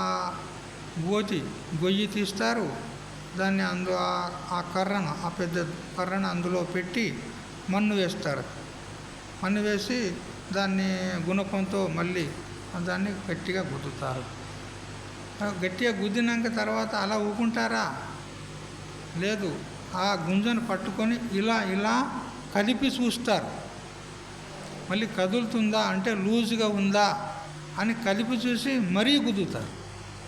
గొయ్యి తీస్తారు, దాన్ని ఆ కర్రను, ఆ పెద్ద కర్రను అందులో పెట్టి మన్ను వేస్తారు. మన్ను వేసి దాన్ని గుణపంతో మళ్ళీ దాన్ని గట్టిగా గుద్దుతారు. గట్టిగా గుద్దినాక తర్వాత అలా ఊకుంటారా? లేదు. ఆ గుంజను పట్టుకొని ఇలా ఇలా కదిపి చూస్తారు. మళ్ళీ కదులుతుందా అంటే లూజుగా ఉందా అని కదిపి చూసి మరీ గుద్దుతారు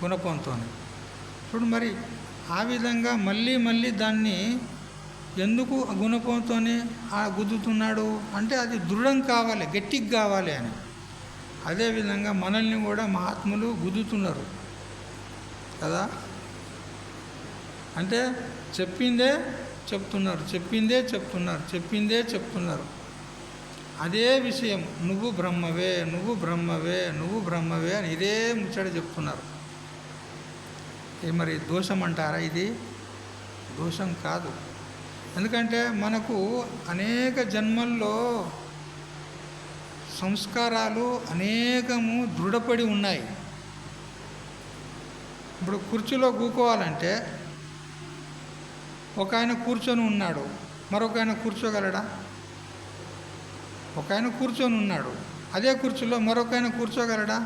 గుణపంతో. చూడు, మరి ఆ విధంగా మళ్ళీ మళ్ళీ దాన్ని ఎందుకు గుణపంతో ఆ గుద్దుతున్నాడు అంటే అది దృఢం కావాలి, గట్టిగా కావాలి అని. అదేవిధంగా మనల్ని కూడా మహాత్ములు గుద్దుతున్నారు కదా. అంటే చెప్పిందే చెప్తున్నారు, చెప్పిందే చెప్తున్నారు, చెప్పిందే చెప్తున్నారు. అదే విషయం, నువ్వు బ్రహ్మవే, నువ్వు బ్రహ్మవే, నువ్వు బ్రహ్మవే అని ఇదే ముచ్చట చెప్తున్నారు. మరి దోషం అంటారా? ఇది దోషం కాదు. ఎందుకంటే మనకు అనేక జన్మల్లో సంస్కారాలు అనేకము దృఢపడి ఉన్నాయి. ఇప్పుడు కుర్చీలో కూకోవాలంటే ఒక ఆయన కూర్చొని ఉన్నాడు, మరొక ఆయన కూర్చోగలడా? ఒక ఆయన కూర్చొని ఉన్నాడు, అదే కుర్చీలో మరొక ఆయన కూర్చోగలడా?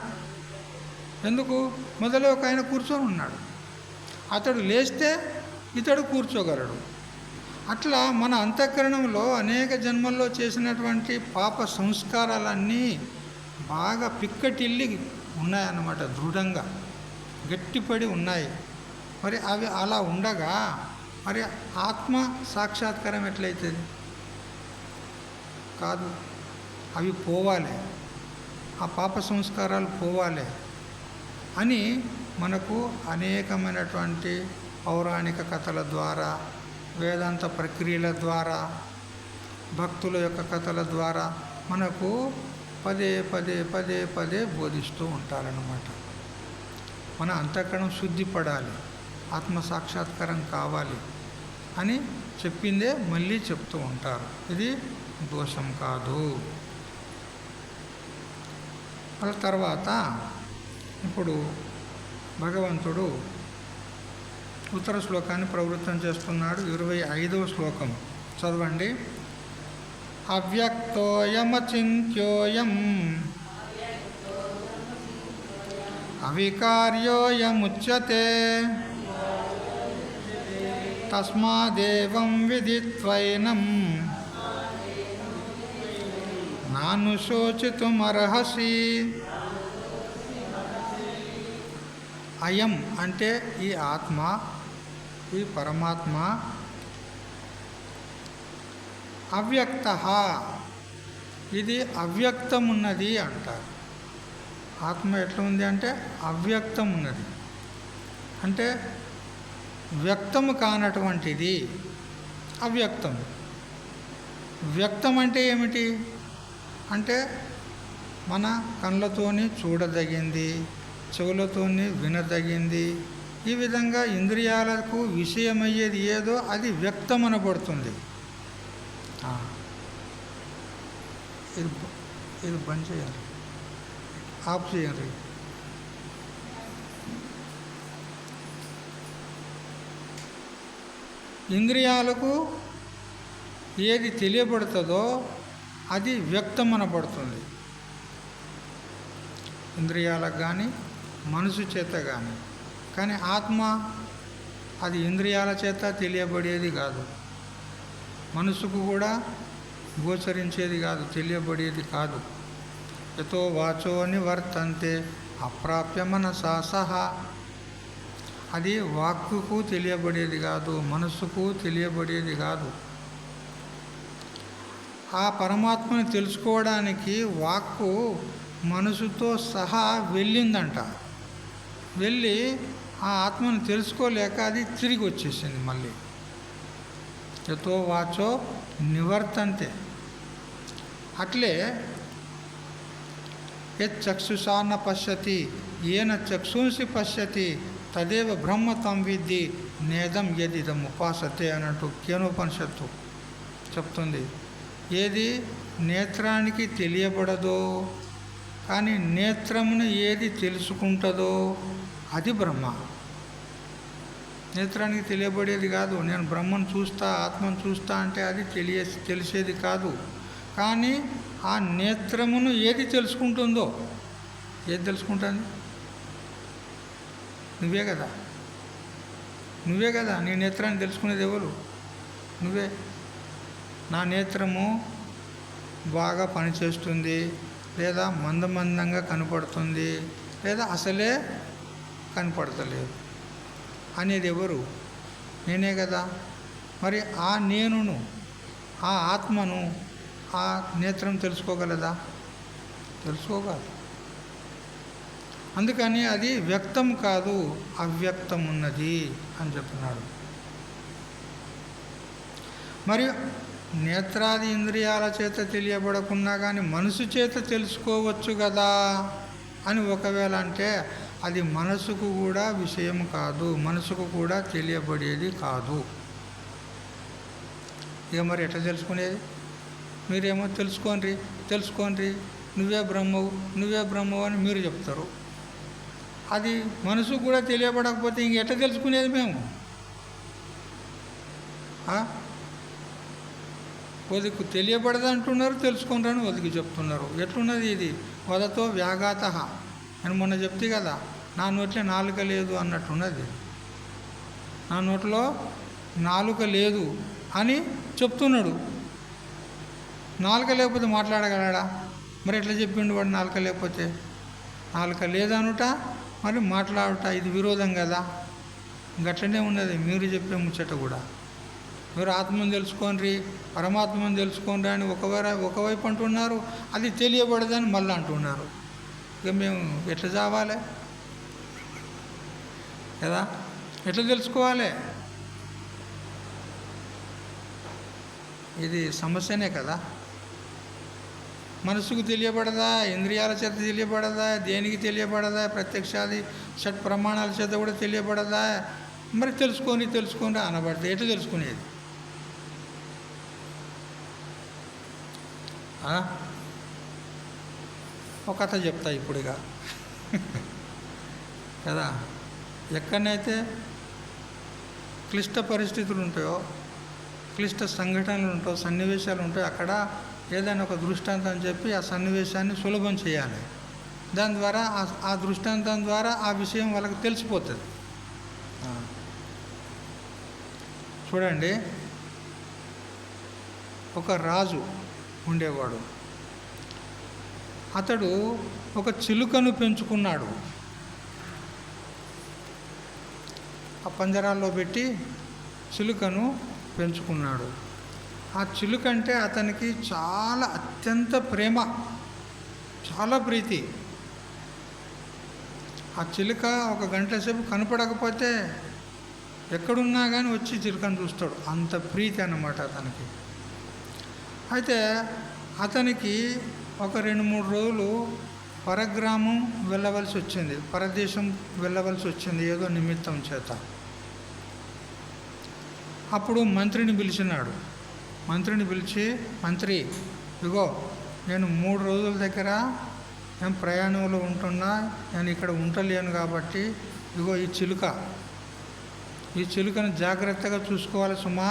ఎందుకు? మొదలు ఒక ఆయన కూర్చొని ఉన్నాడు, అతడు లేస్తే ఇతడు కూర్చోగలడు. అట్లా మన అంతఃకరణంలో అనేక జన్మల్లో చేసినటువంటి పాప సంస్కారాలన్నీ బాగా పిక్కటిల్లి ఉన్నాయన్నమాట, దృఢంగా గట్టిపడి ఉన్నాయి. మరి అవి అలా ఉండగా మరి ఆత్మ సాక్షాత్కారం ఎట్లయితుంది? కాదు, అవి పోవాలి, ఆ పాప సంస్కారాలు పోవాలి అని మనకు అనేకమైనటువంటి పౌరాణిక కథల ద్వారా, వేదాంత ప్రక్రియల ద్వారా, భక్తుల యొక్క కథల ద్వారా మనకు పదే పదే పదే పదే బోధిస్తూ ఉంటారన్నమాట. మన అంతఃకరణం శుద్ధిపడాలి, ఆత్మ సాక్షాత్కారం కావాలి అని చెప్పిందే మళ్ళీ చెప్తూ ఉంటారు. ఇది దోషం కాదు. అలా తర్వాత ఇప్పుడు భగవంతుడు ఉత్తర శ్లోకాన్ని ప్రవృత్తం చేస్తున్నాడు. 25వ శ్లోకం చదవండి. అవ్యక్తోయమచింత్యోయం అవికార్యోయముచ్యతే తస్మాదేవం విదిత్వైనం నానుశోచితుమర్హసి. అయం అంటే ఈ ఆత్మ, ఈ పరమాత్మ అవ్యక్త, ఇది అవ్యక్తమున్నది అంటారు. ఆత్మ ఎట్లా ఉంది అంటే అవ్యక్తం ఉన్నది, అంటే వ్యక్తము కానటువంటిది అవ్యక్తం. వ్యక్తం అంటే ఏమిటి అంటే మన కళ్ళతోని చూడదగింది, చెవులతోని వినదగింది, ఈ విధంగా ఇంద్రియాలకు విషయమయ్యేది ఏదో అది వ్యక్తమనబడుతుంది. ఇది బంద్ చేయాలి, ఆఫ్ చేయండి. ఇంద్రియాలకు ఏది తెలియబడుతుందో అది వ్యక్తమనబడుతుంది. ఇంద్రియాలకు కానీ మనసు చేత కానీ. కానీ ఆత్మ అది ఇంద్రియాల చేత తెలియబడేది కాదు, మనసుకు కూడా గోచరించేది కాదు, తెలియబడేది కాదు. యతో వాచో నివర్తంతే అప్రాప్య మనసా సహా. అది వాక్కుకు తెలియబడేది కాదు, మనస్సుకు తెలియబడేది కాదు. ఆ పరమాత్మని తెలుసుకోవడానికి వాక్కు మనసుతో సహా వెళ్ళిందంట. వెళ్ళి ఆ ఆత్మను తెలుసుకోలేక అది తిరిగి వచ్చేసింది మళ్ళీ. యతో వాచో నివర్తంతే. అట్లే యచ్చక్షుషా న పశ్యతి ఏన చక్షుంసి పశ్యతి తదేవ బ్రహ్మ తం విద్ధి నేదం యదిదం ఉపాసతే అన్నట్టు కేనోపనిషత్తు చెప్తుంది. ఏది నేత్రానికి తెలియబడదో కానీ నేత్రమును ఏది తెలుసుకుంటుందో అది బ్రహ్మ. నేత్రానికి తెలియబడేది కాదు. నేను బ్రహ్మను చూస్తా, ఆత్మను చూస్తా అంటే అది తెలిసేది కాదు. కానీ ఆ నేత్రమును ఏది తెలుసుకుంటుందో, ఏది తెలుసుకుంటుంది? నువ్వే కదా, నువ్వే కదా. నీ నేత్రాన్ని తెలుసుకునేది ఎవరు? నువ్వే. నా నేత్రము బాగా పనిచేస్తుంది, లేదా మందమందంగా కనపడుతుంది, లేదా అసలే కనపడతలేదు అనేది ఎవరు? నేనే కదా. మరి ఆ నేనును, ఆ ఆత్మను ఆ నేత్రం తెలుసుకోగలదా? తెలుసుకోగలదు. అందుకని అది వ్యక్తం కాదు, అవ్యక్తం ఉన్నది అని చెప్తున్నాడు. మరియు నేత్రాది ఇంద్రియాల చేత తెలియబడకున్నా కానీ మనసు చేత తెలుసుకోవచ్చు కదా అని ఒకవేళ అంటే అది మనసుకు కూడా విషయం కాదు, మనసుకు కూడా తెలియబడేది కాదు. ఇక మరి ఎట్లా తెలుసుకునేది? మీరేమో తెలుసుకోండి నువ్వే బ్రహ్మవు, నువ్వే బ్రహ్మవు అని మీరు చెప్తారు. అది మనసుకు కూడా తెలియబడకపోతే ఇంకెట్లా తెలుసుకునేది మేము? ఒదికు తెలియబడదు అంటున్నారు, తెలుసుకుంటారని ఒదికి చెప్తున్నారు. ఎట్లున్నది ఇది? వదతో వ్యాఘాత. నేను మొన్న చెప్తే కదా, నా నోట్లో నాలుక లేదు అన్నట్టున్నది. నా నోట్లో నాలుక లేదు అని చెప్తున్నాడు. నాలుక లేకపోతే మాట్లాడగలడా? మరి ఎట్లా చెప్పిండు వాడు నాలుక లేకపోతే? నాలుక లేదనుట మరి మాట్లాడుట ఇది విరోధం కదా. గట్లనే ఉన్నది మీరు చెప్పే ముచ్చట కూడా. మీరు ఆత్మను తెలుసుకోండి, పరమాత్మను తెలుసుకోండి అని ఒకవైపు అంటున్నారు, అది తెలియబడదని మళ్ళీ అంటున్నారు. ఇక మేము ఎట్లా చావాలి కదా, ఎట్లా తెలుసుకోవాలి? ఇది సమస్యనే కదా. మనసుకు తెలియబడదా, ఇంద్రియాల చేత తెలియబడదా, దేనికి తెలియబడదా, ప్రత్యక్షాది షట్ ప్రమాణాల చేత కూడా తెలియబడదా? మరి తెలుసుకోండి అనబడితే ఎట్లా తెలుసుకునేది? ఒక కథ చెప్తా ఇప్పుడుగా కదా. ఎక్కడనైతే క్లిష్ట పరిస్థితులు ఉంటాయో, క్లిష్ట సంఘటనలు ఉంటాయో, సన్నివేశాలు ఉంటాయో, అక్కడ ఏదైనా ఒక దృష్టాంతం చెప్పి ఆ సన్నివేశాన్ని సులభం చేయాలి. దాని ద్వారా ఆ దృష్టాంతం ద్వారా ఆ విషయం వాళ్ళకి తెలిసిపోతుంది. చూడండి, ఒక రాజు ఉండేవాడు. అతడు ఒక చిలుకను పెంచుకున్నాడు. ఆ పంజరాల్లో పెట్టి చిలుకను పెంచుకున్నాడు. ఆ చిలుక అంటే అతనికి చాలా అత్యంత ప్రేమ, చాలా ప్రీతి. ఆ చిలుక ఒక గంట సేపు కనపడకపోతే ఎక్కడున్నా కానీ వచ్చి చిలుకను చూస్తాడు, అంత ప్రీతి అన్నమాట అతనికి. అయితే అతనికి ఒక 2-3 రోజులు పరగ్రామం వెళ్ళవలసి వచ్చింది, పరదేశం వెళ్ళవలసి వచ్చింది ఏదో నిమిత్తం చేత. అప్పుడు మంత్రిని పిలిచినాడు. మంత్రిని పిలిచి, మంత్రి ఇగో నేను 3 రోజుల దగ్గర నేను ప్రయాణంలో ఉంటున్నా, నేను ఇక్కడ ఉండలేను కాబట్టి ఇగో ఈ చిలుకను జాగ్రత్తగా చూసుకోవాలి సుమా.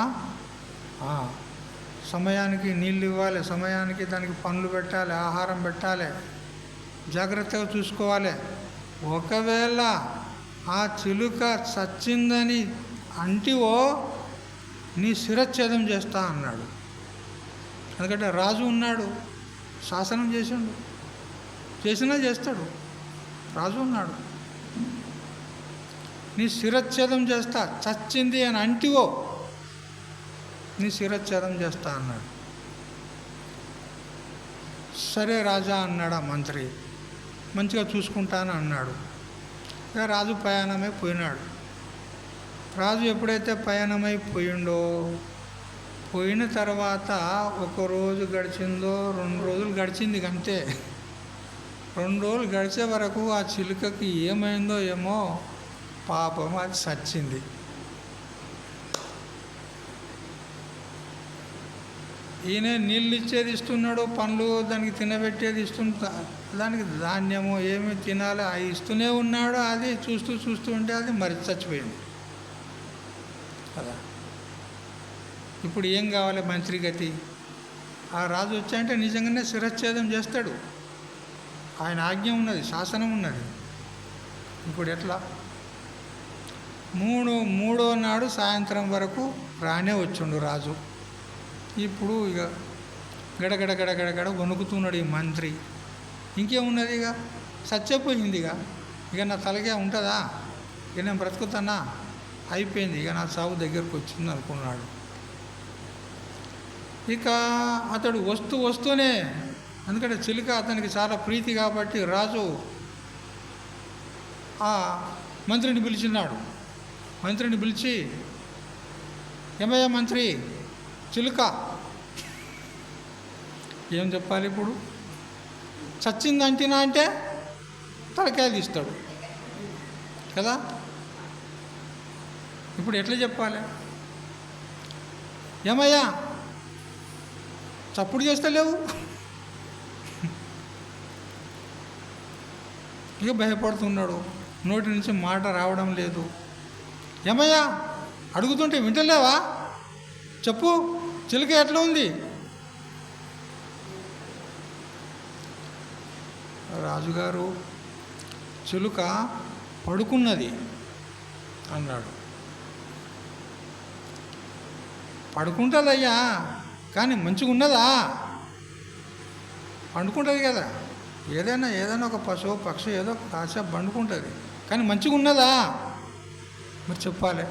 సమయానికి నీళ్ళు ఇవ్వాలి, సమయానికి దానికి పనులు పెట్టాలి, ఆహారం పెట్టాలి, జాగ్రత్తగా చూసుకోవాలి. ఒకవేళ ఆ చిలుక చచ్చిందని అంటివో నీ శిరచ్ఛేదం చేస్తా అన్నాడు. ఎందుకంటే రాజు ఉన్నాడు, శాసనం చేసినా చేస్తాడు, రాజు ఉన్నాడు. నీ శిరచ్ఛేదం చేస్తా, చచ్చింది అని అంటివో నీ శిరచ్ఛేదం చేస్తా అన్నాడు. సరే రాజా అన్నాడు ఆ మంత్రి, మంచిగా చూసుకుంటాను అన్నాడు. ఇక రాజు ప్రయాణమై పోయినాడు. రాజు ఎప్పుడైతే ప్రయాణమైపోయిండో, పోయిన తర్వాత 1 రోజు గడిచిందో 2 రోజులు గడిచింది అంతే. 2 రోజులు గడిచే వరకు ఆ చిలుకకి ఏమైందో ఏమో, పాపం అది చచ్చింది. ఈయన నీళ్ళు ఇచ్చేది ఇస్తున్నాడు, పండ్లు దానికి తినబెట్టేది దానికి ధాన్యము ఏమి తినాలి అవి ఇస్తూనే ఉన్నాడు. అది చూస్తూ ఉంటే అది మరి చచ్చిపోయింది కదా. ఇప్పుడు ఏం కావాలి మంత్రి గతి? ఆ రాజు వచ్చాయంటే నిజంగానే శిరచ్ఛేదం చేస్తాడు, ఆయన ఆజ్ఞ ఉన్నది, శాసనం ఉన్నది. ఇప్పుడు ఎట్లా? మూడో నాడు సాయంత్రం వరకు రానే వచ్చిండు రాజు. ఇప్పుడు ఇక గడగడ వణుకుతున్నాడు ఈ మంత్రి. ఇంకేమున్నది, ఇక చచ్చిపోయింది, ఇక నా తలకే ఉంటుందా, ఇక నేను బ్రతుకుతానా, అయిపోయింది, ఇక నా సాగు దగ్గరకు వచ్చింది అనుకున్నాడు. ఇక అతడు వస్తూనే, ఎందుకంటే చిలుక అతనికి చాలా ప్రీతి కాబట్టి రాజు ఆ మంత్రిని పిలిచినాడు. మంత్రిని పిలిచి, ఏమయ్యా మంత్రి, చిలుక ఏం చెప్పాలి ఇప్పుడు? చచ్చిందంటినా అంటే తలకాయలు తీస్తాడు కదా. ఇప్పుడు ఎట్లా చెప్పాలి? ఏమయ్యా చప్పుడు చేస్తలేవు? ఇక భయపడుతున్నాడు, నోటి నుంచి మాట రావడం లేదు. ఏమయ్యా అడుగుతుంటే వింటలేవా? చెప్పు, చిలుక ఎట్లా ఉంది? రాజుగారు, చిలుక పడుకున్నది అన్నాడు. పడుకుంటుందయ్యా, కానీ మంచిగా ఉన్నదా? పండుకుంటుంది కదా, ఏదైనా ఒక పశువు పక్షి ఏదో కాసేపు పండుకుంటుంది, కానీ మంచిగా ఉన్నదా మరి చెప్పాలి.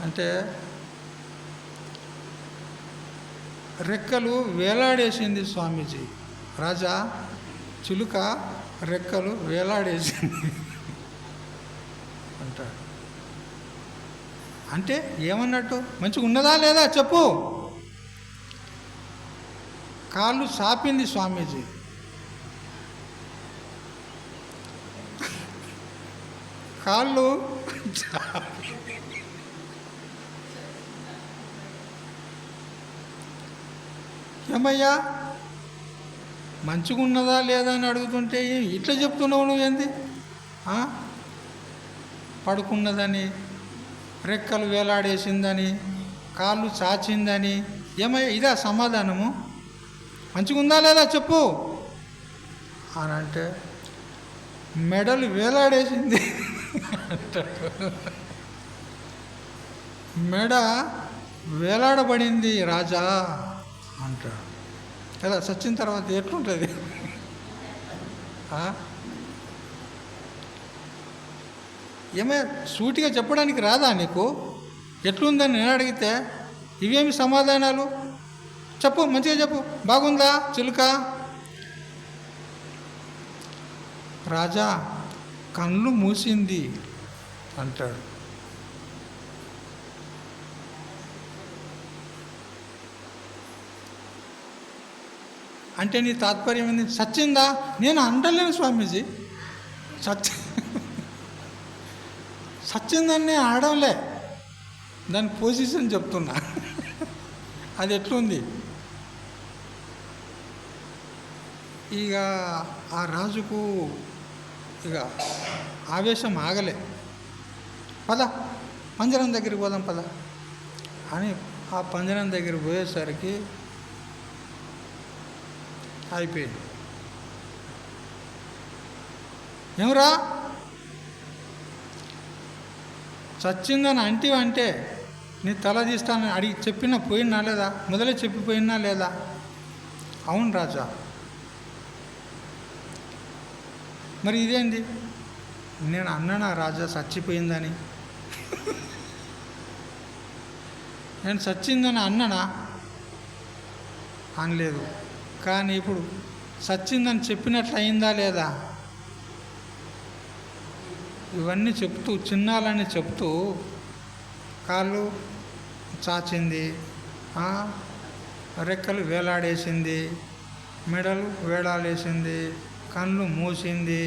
అంటే రెక్కలు వేలాడేసింది స్వామీజీ. రాజా చిలుక రెక్కలు వేలాడేసింది అంటాడు. అంటే ఏమన్నట్టు? మంచిగా ఉన్నదా లేదా చెప్పు. కాళ్ళు చాపింది స్వామీజీ. కాళ్ళు ఏమయ్యా మంచిగా ఉన్నదా లేదా అని అడుగుతుంటే ఇట్లా చెప్తున్నావు నువ్వేంది? పడుకున్నదని, రెక్కలు వేలాడేసిందని, కాళ్ళు చాచిందని. ఏమయ్యా ఇదా సమాధానము? మంచిగా ఉందా లేదా చెప్పు అని అంటే మెడలు వేలాడేసింది అంటాడు. మెడ వేలాడబడింది రాజా అంటాడు. కదా చచ్చిన తర్వాత ఎట్లుంటుంది? ఏమే సూటిగా చెప్పడానికి రాదా నీకు? ఎట్లుందని నేను అడిగితే ఇవేమి సమాధానాలు? చెప్పు, మంచిగా చెప్పు. బాగుందా చిలుక? రాజా కళ్ళు మూసింది అంటాడు. అంటే నీ తాత్పర్యం ఏంది? సచ్చిందా? నేను అంటలేను స్వామీజీ, సచ్చిందని నేను ఆడలే, దాని పొజిషన్ చెప్తున్నా. అది ఎట్లుంది? ఇక ఆ రాజుకు ఇక ఆవేశం ఆగలే. పద పంజరం దగ్గరికి పోదాం పద అని ఆ పంజరం దగ్గరికి పోయేసరికి అయిపోయింది. ఏమరా చచ్చిందని అంటే నీ తల తీస్తానని అడిగి చెప్పినా పోయినా లేదా? మొదలే చెప్పిపోయినా లేదా? అవును రాజా. మరి ఇదేంటి? నేను అన్నానా రాజా చచ్చిపోయిందని? నేను చచ్చిందని అన్నానా? అనలేదు. కానీ ఇప్పుడు చచ్చిందని చెప్పినట్లు అయిందా లేదా? ఇవన్నీ చెప్తూ చిన్నాలని చెప్తూ కాళ్ళు చాచింది, రెక్కలు వేలాడేసింది, మెడలు వేలాడేసింది, కళ్ళు మూసింది,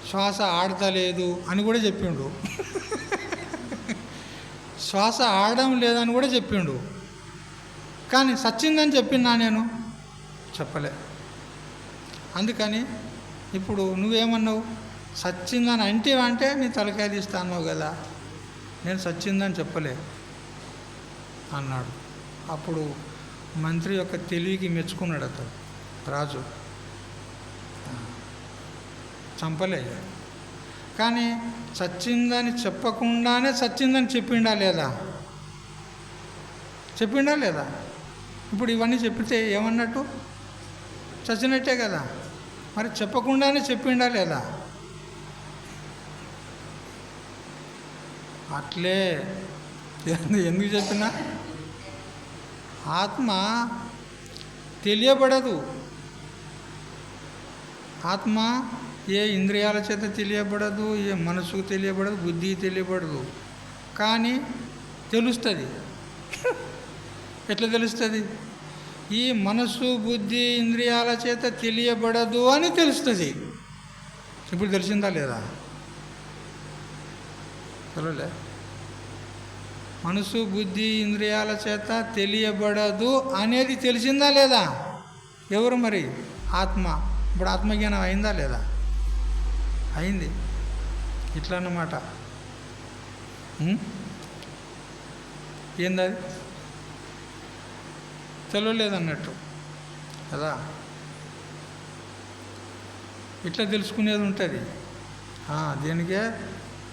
శ్వాస ఆడతలేదు అని కూడా చెప్పిండు. శ్వాస ఆడడం లేదని కూడా చెప్పిండు. కానీ సచ్చిందని చెప్పినా నేను చెప్పలే. అందుకని ఇప్పుడు నువ్వేమన్నావు? సచ్చిందని అంటే నీ తలకాయ తీస్తా అన్నావు కదా, నేను సచ్చిందని చెప్పలే అన్నాడు. అప్పుడు మంత్రి యొక్క తెలివికి మెచ్చుకున్నాడు అతడు. రాజు చంపలే, కానీ చచ్చిందని చెప్పకుండానే చచ్చిందని చెప్పిండా లేదా? చెప్పిండా లేదా? ఇప్పుడు ఇవన్నీ చెప్పితే ఏమన్నట్టు? చచ్చినట్టే కదా. మరి చెప్పకుండానే చెప్పిండా లేదా? అట్లే ఎందుకు చెప్పినా ఆత్మ తెలియబడదు. ఆత్మ ఏ ఇంద్రియాల చేత తెలియబడదు, ఏ మనసుకు తెలియబడదు, బుద్ధికి తెలియబడదు. కానీ తెలుస్తుంది. ఎట్లా తెలుస్తుంది? ఈ మనసు బుద్ధి ఇంద్రియాల చేత తెలియబడదు అని తెలుస్తుంది. ఇప్పుడు తెలిసిందా లేదా? తెలియలే. మనసు బుద్ధి ఇంద్రియాల చేత తెలియబడదు అనేది తెలిసిందా లేదా? ఎవరు మరి? ఆత్మ. ఇప్పుడు ఆత్మజ్ఞానం అయిందా లేదా? అయింది. ఇట్లా అన్నమాట. ఏందది? తెలియలేదన్నట్టు కదా. ఇట్లా తెలుసుకునేది ఉంటుంది. దీనికే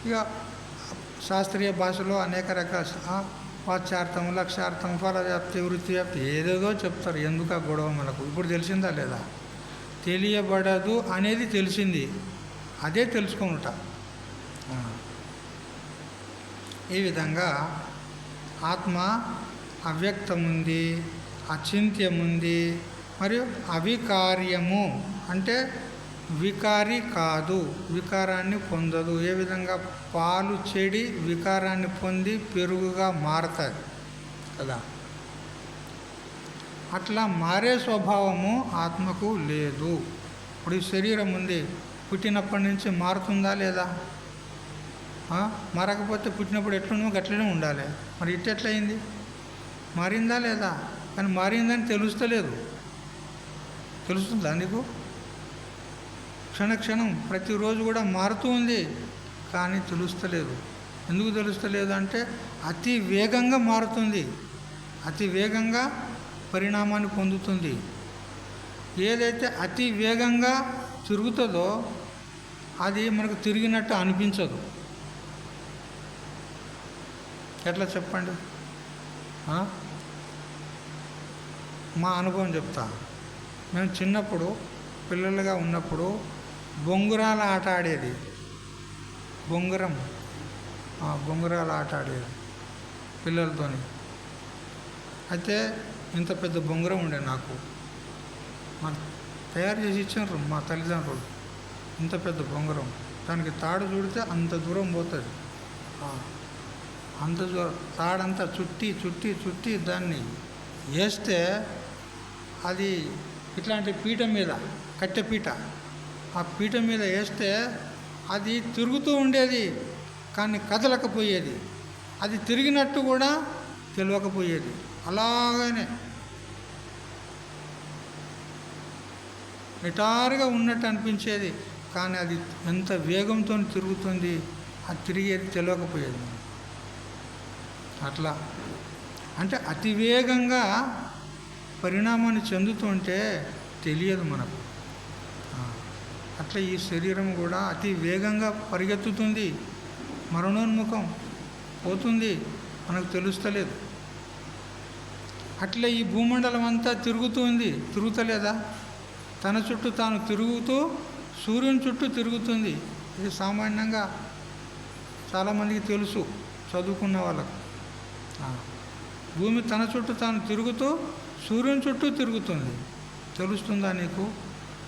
ఇక శాస్త్రీయ భాషలో అనేక రకాల వాచ్యార్థం, లక్ష్యార్థం, ఫలవ్యాప్తి, వృత్తి వ్యాప్తి ఏదేదో చెప్తారు. ఎందుకు ఆ గొడవ మనకు ఇప్పుడు తెలిసిందా లేదా? తెలియబడదు అనేది తెలిసింది, అదే తెలుసుకొనుట. ఈ విధంగా ఆత్మ అవ్యక్తముంది, అచింత్యముంది, మరియు అవికార్యము అంటే వికారి కాదు, వికారాన్ని పొందదు. ఏ విధంగా పాలు చెడి వికారాన్ని పొంది పెరుగుగా మారతాయి కదా, అట్లా మారే స్వభావము ఆత్మకు లేదు. ఇప్పుడు ఈ శరీరం ఉంది, పుట్టినప్పటి నుంచి మారుతుందా లేదా? మారకపోతే పుట్టినప్పుడు ఎట్లున్నో గట్లనే ఉండాలి. మరి ఇట్టెట్లయింది? మారిందా లేదా? కానీ మారిందని తెలుస్తలేదు. తెలుస్తుందా నీకు? క్షణక్షణం ప్రతిరోజు కూడా మారుతూ ఉంది, కానీ తెలుస్తలేదు. ఎందుకు తెలుస్తలేదు అంటే అతి వేగంగా మారుతుంది, అతి వేగంగా పరిణామాన్ని పొందుతుంది. ఏదైతే అతి వేగంగా తిరుగుతుందో అది మనకు తిరిగినట్టు అనిపించదు. ఎట్లా చెప్పండి? మా అనుభవం చెప్తా. మేము చిన్నప్పుడు పిల్లలుగా ఉన్నప్పుడు బొంగురాల ఆట ఆడేది. బొంగురాల ఆట ఆడేది పిల్లలతోని. అయితే ఇంత పెద్ద బొంగురం ఉండే నాకు, తయారు చేసి ఇచ్చారు మా తల్లిదండ్రులు. ఇంత పెద్ద బొంగురం, దానికి తాడు చుడితే అంత దూరం పోతుంది. అంత దూరం తాడంతా చుట్టి చుట్టి చుట్టి దాన్ని వేస్తే అది ఇట్లాంటి పీట మీద, కట్టె పీట, ఆ పీట మీద వేస్తే అది తిరుగుతూ ఉండేది, కానీ కదలకపోయేది. అది తిరిగినట్టు కూడా తెలియకపోయేది. అలాగనే నిటారుగా ఉన్నట్టు అనిపించేది, కానీ అది ఎంత వేగంతో తిరుగుతుంది, అది తిరిగేది తెలియకపోయేది. అట్లా అంటే అతివేగంగా పరిణామాన్ని చెందుతుంటే తెలియదు మనకు. అట్లా ఈ శరీరం కూడా అతి వేగంగా పరిగెత్తుతుంది, మరణోన్ముఖం పోతుంది, మనకు తెలుస్తలేదు. అట్లా ఈ భూమండలం అంతా తిరుగుతుంది, తిరుగుతలేదా? తన చుట్టూ తాను తిరుగుతూ సూర్యుని చుట్టూ తిరుగుతుంది. ఇది సామాన్యంగా చాలామందికి తెలుసు, చదువుకున్న వాళ్ళకు. భూమి తన చుట్టూ తాను తిరుగుతూ సూర్యుని చుట్టూ తిరుగుతుంది. తెలుస్తుందా నీకు?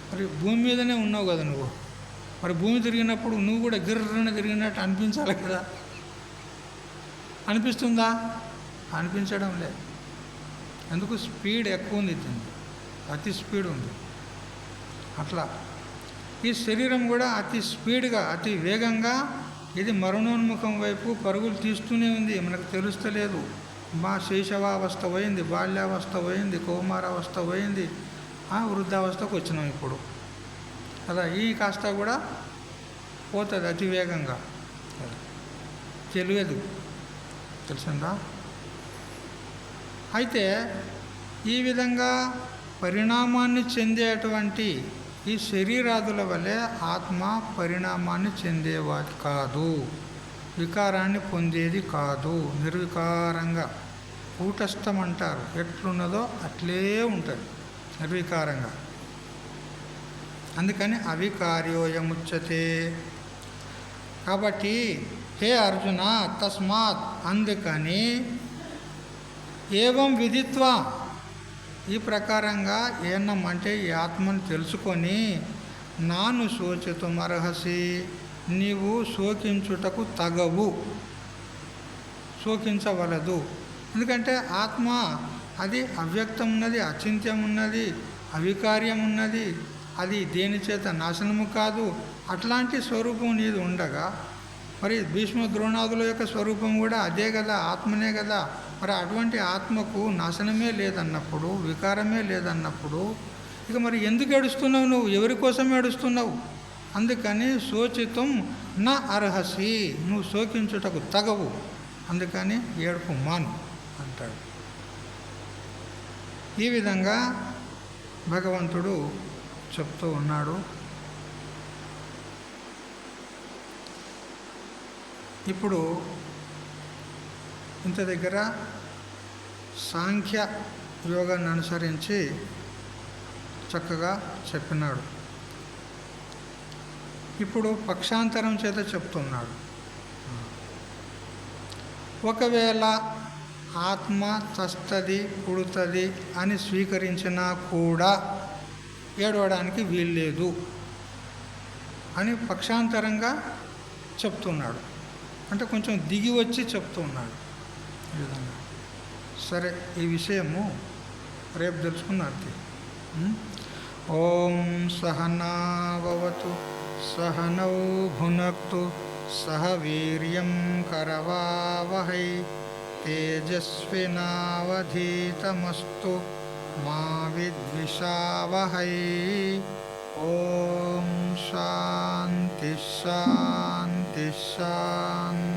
మరి భూమి మీదనే ఉన్నావు కదా నువ్వు. మరి భూమి తిరిగినప్పుడు నువ్వు కూడా గిర్రన తిరిగినట్టు అనిపించాలి కదా. అనిపిస్తుందా? అనిపించడం లేదు. ఎందుకు? స్పీడ్ ఎక్కువ ఉంది, అతి స్పీడ్ ఉంది. అట్లా ఈ శరీరం కూడా అతి స్పీడ్గా, అతి వేగంగా ఇది మరణోన్ముఖం వైపు పరుగులు తీస్తూనే ఉంది, మనకు తెలుస్తలేదు. మా శైశవావస్థ పోయింది, బాల్యావస్థ పోయింది, కౌమారావస్థ పోయింది, వృద్ధావస్థకు వచ్చినాం ఇప్పుడు కదా. ఈ కాస్త కూడా పోతుంది అతివేగంగా, తెలియదు. తెలిసిందా? అయితే ఈ విధంగా పరిణామాన్ని చెందేటువంటి ఈ శరీరాదుల వలె ఆత్మ పరిణామాన్ని చెందేవాది కాదు, వికారాన్ని పొందేది కాదు. నిర్వికారంగా కూటస్థం అంటారు, ఎట్లున్నదో అట్లే ఉంటుంది నిర్వికారంగా. అందుకని అవికార్యోయముచ్యతే. కాబట్టి హే అర్జున, తస్మాత్ అందుకని ఏవం విదిత్వా, ఈ ప్రకారంగా ఏనమ్మంటే ఈ ఆత్మను తెలుసుకొని నాను శోచితుమర్హసి, నీవు శోకించుటకు తగవు, శోకించవలదు. ఎందుకంటే ఆత్మ అది అవ్యక్తం ఉన్నది, అచింత్యం ఉన్నది, అవికార్యం ఉన్నది, అది దేని చేత నాశనము కాదు. అట్లాంటి స్వరూపం నీది ఉండగా మరి భీష్మ ద్రోణాదుల యొక్క స్వరూపం కూడా అదే కదా, ఆత్మనే కదా. మరి అటువంటి ఆత్మకు నాశనమే లేదన్నప్పుడు, వికారమే లేదన్నప్పుడు ఇక మరి ఎందుకు ఏడుస్తున్నావు నువ్వు? ఎవరి కోసం ఏడుస్తున్నావు? అందుకని శోచితం నా అర్హసి, నువ్వు శోకించుటకు తగవు, అందుకని ఏడుపు మాను అంటాడు. ఈ విధంగా భగవంతుడు చెప్తూ ఉన్నాడు. ఇప్పుడు ఇంత దగ్గర సాంఖ్య యోగాన్ని అనుసరించి చక్కగా చెప్పినాడు. ఇప్పుడు పక్షాంతరం చేత చెప్తున్నాడు. ఒకవేళ ఆత్మ చస్తది పుడుతుంది అని స్వీకరించినా కూడా ఏడవడానికి వీల్లేదు అని పక్షాంతరంగా చెప్తున్నాడు. అంటే కొంచెం దిగి వచ్చి చెప్తున్నాడు ఈ విధంగా. సరే, ఈ విషయము రేపు తెలుసుకున్నది. ఓం సహనావతు సహనౌ భునక్తు సహ వీర్యం కరవావహై తేజస్వినావధీతమస్తు మా విద్విషావహై. ఓం శాంతి శాంతి శాంతి.